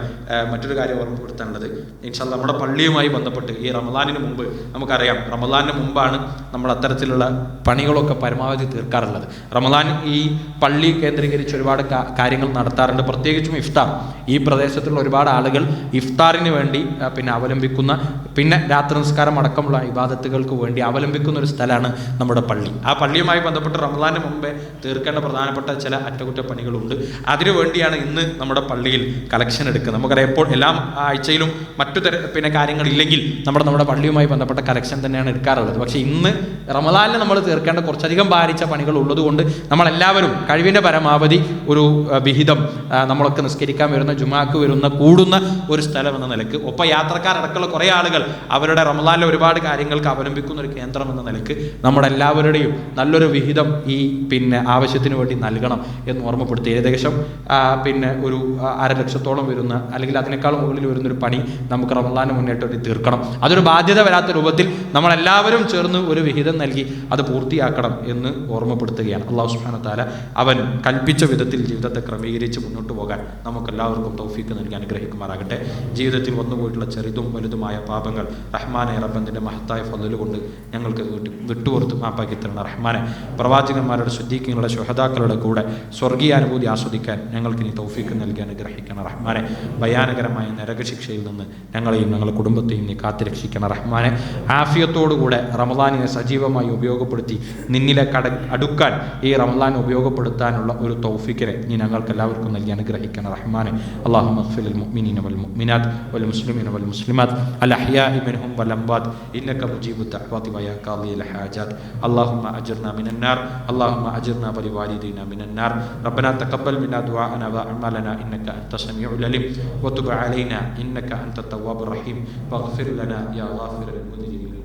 മറ്റൊരു കാര്യം ഓർമ്മപ്പെടുത്താനുള്ളത്, ഇൻഷാ അല്ലാഹ് നമ്മുടെ പള്ളിയുമായി ബന്ധപ്പെട്ട് ഈ റമളാനിന് മുമ്പ് നമുക്കറിയാം, റമളാനിന് മുമ്പാണ് നമ്മൾ അത്തരത്തിലുള്ള പണികളൊക്കെ പരമാവധി തീർക്കാറുള്ളത്. റമളാൻ ഈ പള്ളി കേന്ദ്രീകരിച്ച് ഒരുപാട് കാര്യങ്ങൾ നടത്താറുണ്ട്. പ്രത്യേകിച്ചും ഇഫ്താർ. ഈ പ്രദേശത്തുള്ള ഒരുപാട് ആളുകൾ ഇഫ്താറിന് വേണ്ടി അവലംബിക്കുന്ന, രാത്രി നിസ്കാരം അടക്കമുള്ള ഇബാദത്തുകൾക്ക് വേണ്ടി അവലംബിക്കുന്ന ഒരു സ്ഥലമാണ് നമ്മുടെ പള്ളി. ആ പള്ളിയുമായി ബന്ധപ്പെട്ട് റമളാനിന് മുമ്പേ തീർക്കേണ്ട പ്രധാനപ്പെട്ട ചില അറ്റകുറ്റപ്പണികളുണ്ട്. അതിനുവേണ്ടിയാണ് ഇന്ന് നമ്മുടെ പള്ളിയിൽ കളക്ഷൻ എടുക്കുന്നത്. നമുക്കറിയാം, എപ്പോൾ എല്ലാ ആഴ്ചയിലും മറ്റു കാര്യങ്ങളില്ലെങ്കിൽ നമ്മുടെ പള്ളിയുമായി ബന്ധപ്പെട്ട കളക്ഷൻ തന്നെയാണ് എടുക്കാറുള്ളത്. പക്ഷേ ഇന്ന് റമളാനിൽ നമ്മൾ തീർക്കേണ്ട കുറച്ചധികം ഭാരിച്ച പണികൾ ഉള്ളതുകൊണ്ട് നമ്മളെല്ലാവരും കഴിവിൻ്റെ പരമാവധി ഒരു വിഹിതം നമ്മളൊക്കെ നിസ്കരിക്കാൻ വരുന്ന, ജുമാക്ക് വരുന്ന, കൂടുന്ന ഒരു സ്ഥലം എന്ന നിലക്ക്, ഒപ്പം യാത്രക്കാരടക്കമുള്ള കുറേ ആളുകൾ അവരുടെ റമളാനിലെ ഒരുപാട് കാര്യങ്ങൾക്ക് അവലംബിക്കുന്ന ഒരു കേന്ദ്രം എന്ന നിലക്ക് നമ്മളെല്ലാവരുടെയും നല്ലൊരു വിഹിതം ഈ ആവശ്യത്തിന് വേണ്ടി നൽകണം എന്ന് ഓർമ്മപ്പെടുത്തി. ഏകദേശം ഒരു 500,000 വരുന്ന, അല്ലെങ്കിൽ അതിനേക്കാളും മുകളിൽ വരുന്നൊരു പണി നമുക്ക് റമളാന് മുന്നേറ്റ് വേണ്ടി തീർക്കണം. അതൊരു ബാധ്യത വരാത്ത രൂപത്തിൽ നമ്മളെല്ലാവരും ചേർന്ന് ഒരു വിഹിതം നൽകി അത് പൂർത്തിയാക്കണം എന്ന് ഓർമ്മപ്പെടുത്തുകയാണ്. അല്ലാഹു സുബ്ഹാനഹു വ തആല അവൻ കൽപ്പിച്ച വിധത്തിൽ ജീവിതത്തെ ക്രമീകരിച്ച് മുന്നോട്ട് പോകാൻ നമുക്കെല്ലാവർക്കും തൗഫീക്ക് നൽകി അനുഗ്രഹിക്കുമാറാകട്ടെ. ജീവിതത്തിൽ വന്നുപോയിട്ടുള്ള ചെറുതും വലുതുമായ പാപങ്ങൾ റഹ്മാനെ റബ്ബിന്റെ മഹത്തായ ഫضل കൊണ്ട് ഞങ്ങൾക്ക് വിട്ടുപുറത്ത് മാപ്പാക്കി തരണം റഹ്മാനെ. പ്രവാചകന്മാരുടെ ശുദ്ധീകങ്ങളുടെ ശുഹദാക്കളുടെ കൂടെ സ്വർഗീയാനുഭൂതി ആസ്വദിക്കാൻ ഞങ്ങൾക്ക് നീ തൗഫീക്ക് നൽകി അനുഗ്രഹിക്കണം റഹ്മാനെ. ഭയാനകരമായ നരകശിക്ഷയിൽ നിന്ന് ഞങ്ങളെയും ഞങ്ങളുടെ കുടുംബത്തെയും നീ കാത്തുരക്ഷിക്കണം റഹ്മാനെ. ആഫിയത്തോടുകൂടെ റമളാനിനെ സജീവമായി ഉപയോഗപ്പെടുത്തി നിന്നിലേക്ക് അടുക്കാൻ ഈ റമളാൻ ഉപയോഗപ്പെടുത്താനുള്ള ഒരു തൗഫീക്കിനെ നീ ഞങ്ങൾക്ക് എല്ലാവർക്കും നൽകി അനുഗ്രഹിക്കണം റഹ്മാനെ. അല്ലാഹുമ്മ ഗ്ഫിർ ലിൽ മുഅ്മിനീന വൽ മുഅ്മിനാത്ത് വൽ മുസ്ലിമീന വൽ മുസ്ലിമാത്ത് അൽ അഹ്യാഇ മിൻഹും വൽ അംവാത്ത് ഇന്നക മുജീബു ദഅവാതി വയാ ഖാദിയൽ ഹാജാത്ത്. അല്ലാഹുമ്മ അജിർനാ മിനൻ നാർ, اللهم أجرنا ولوالدينا من النار. ربنا تقبل منا دعاءنا وأعمالنا إنك أنت السميع العليم وتب علينا إنك أنت التواب الرحيم واغفر لنا يا غافر المذنبين.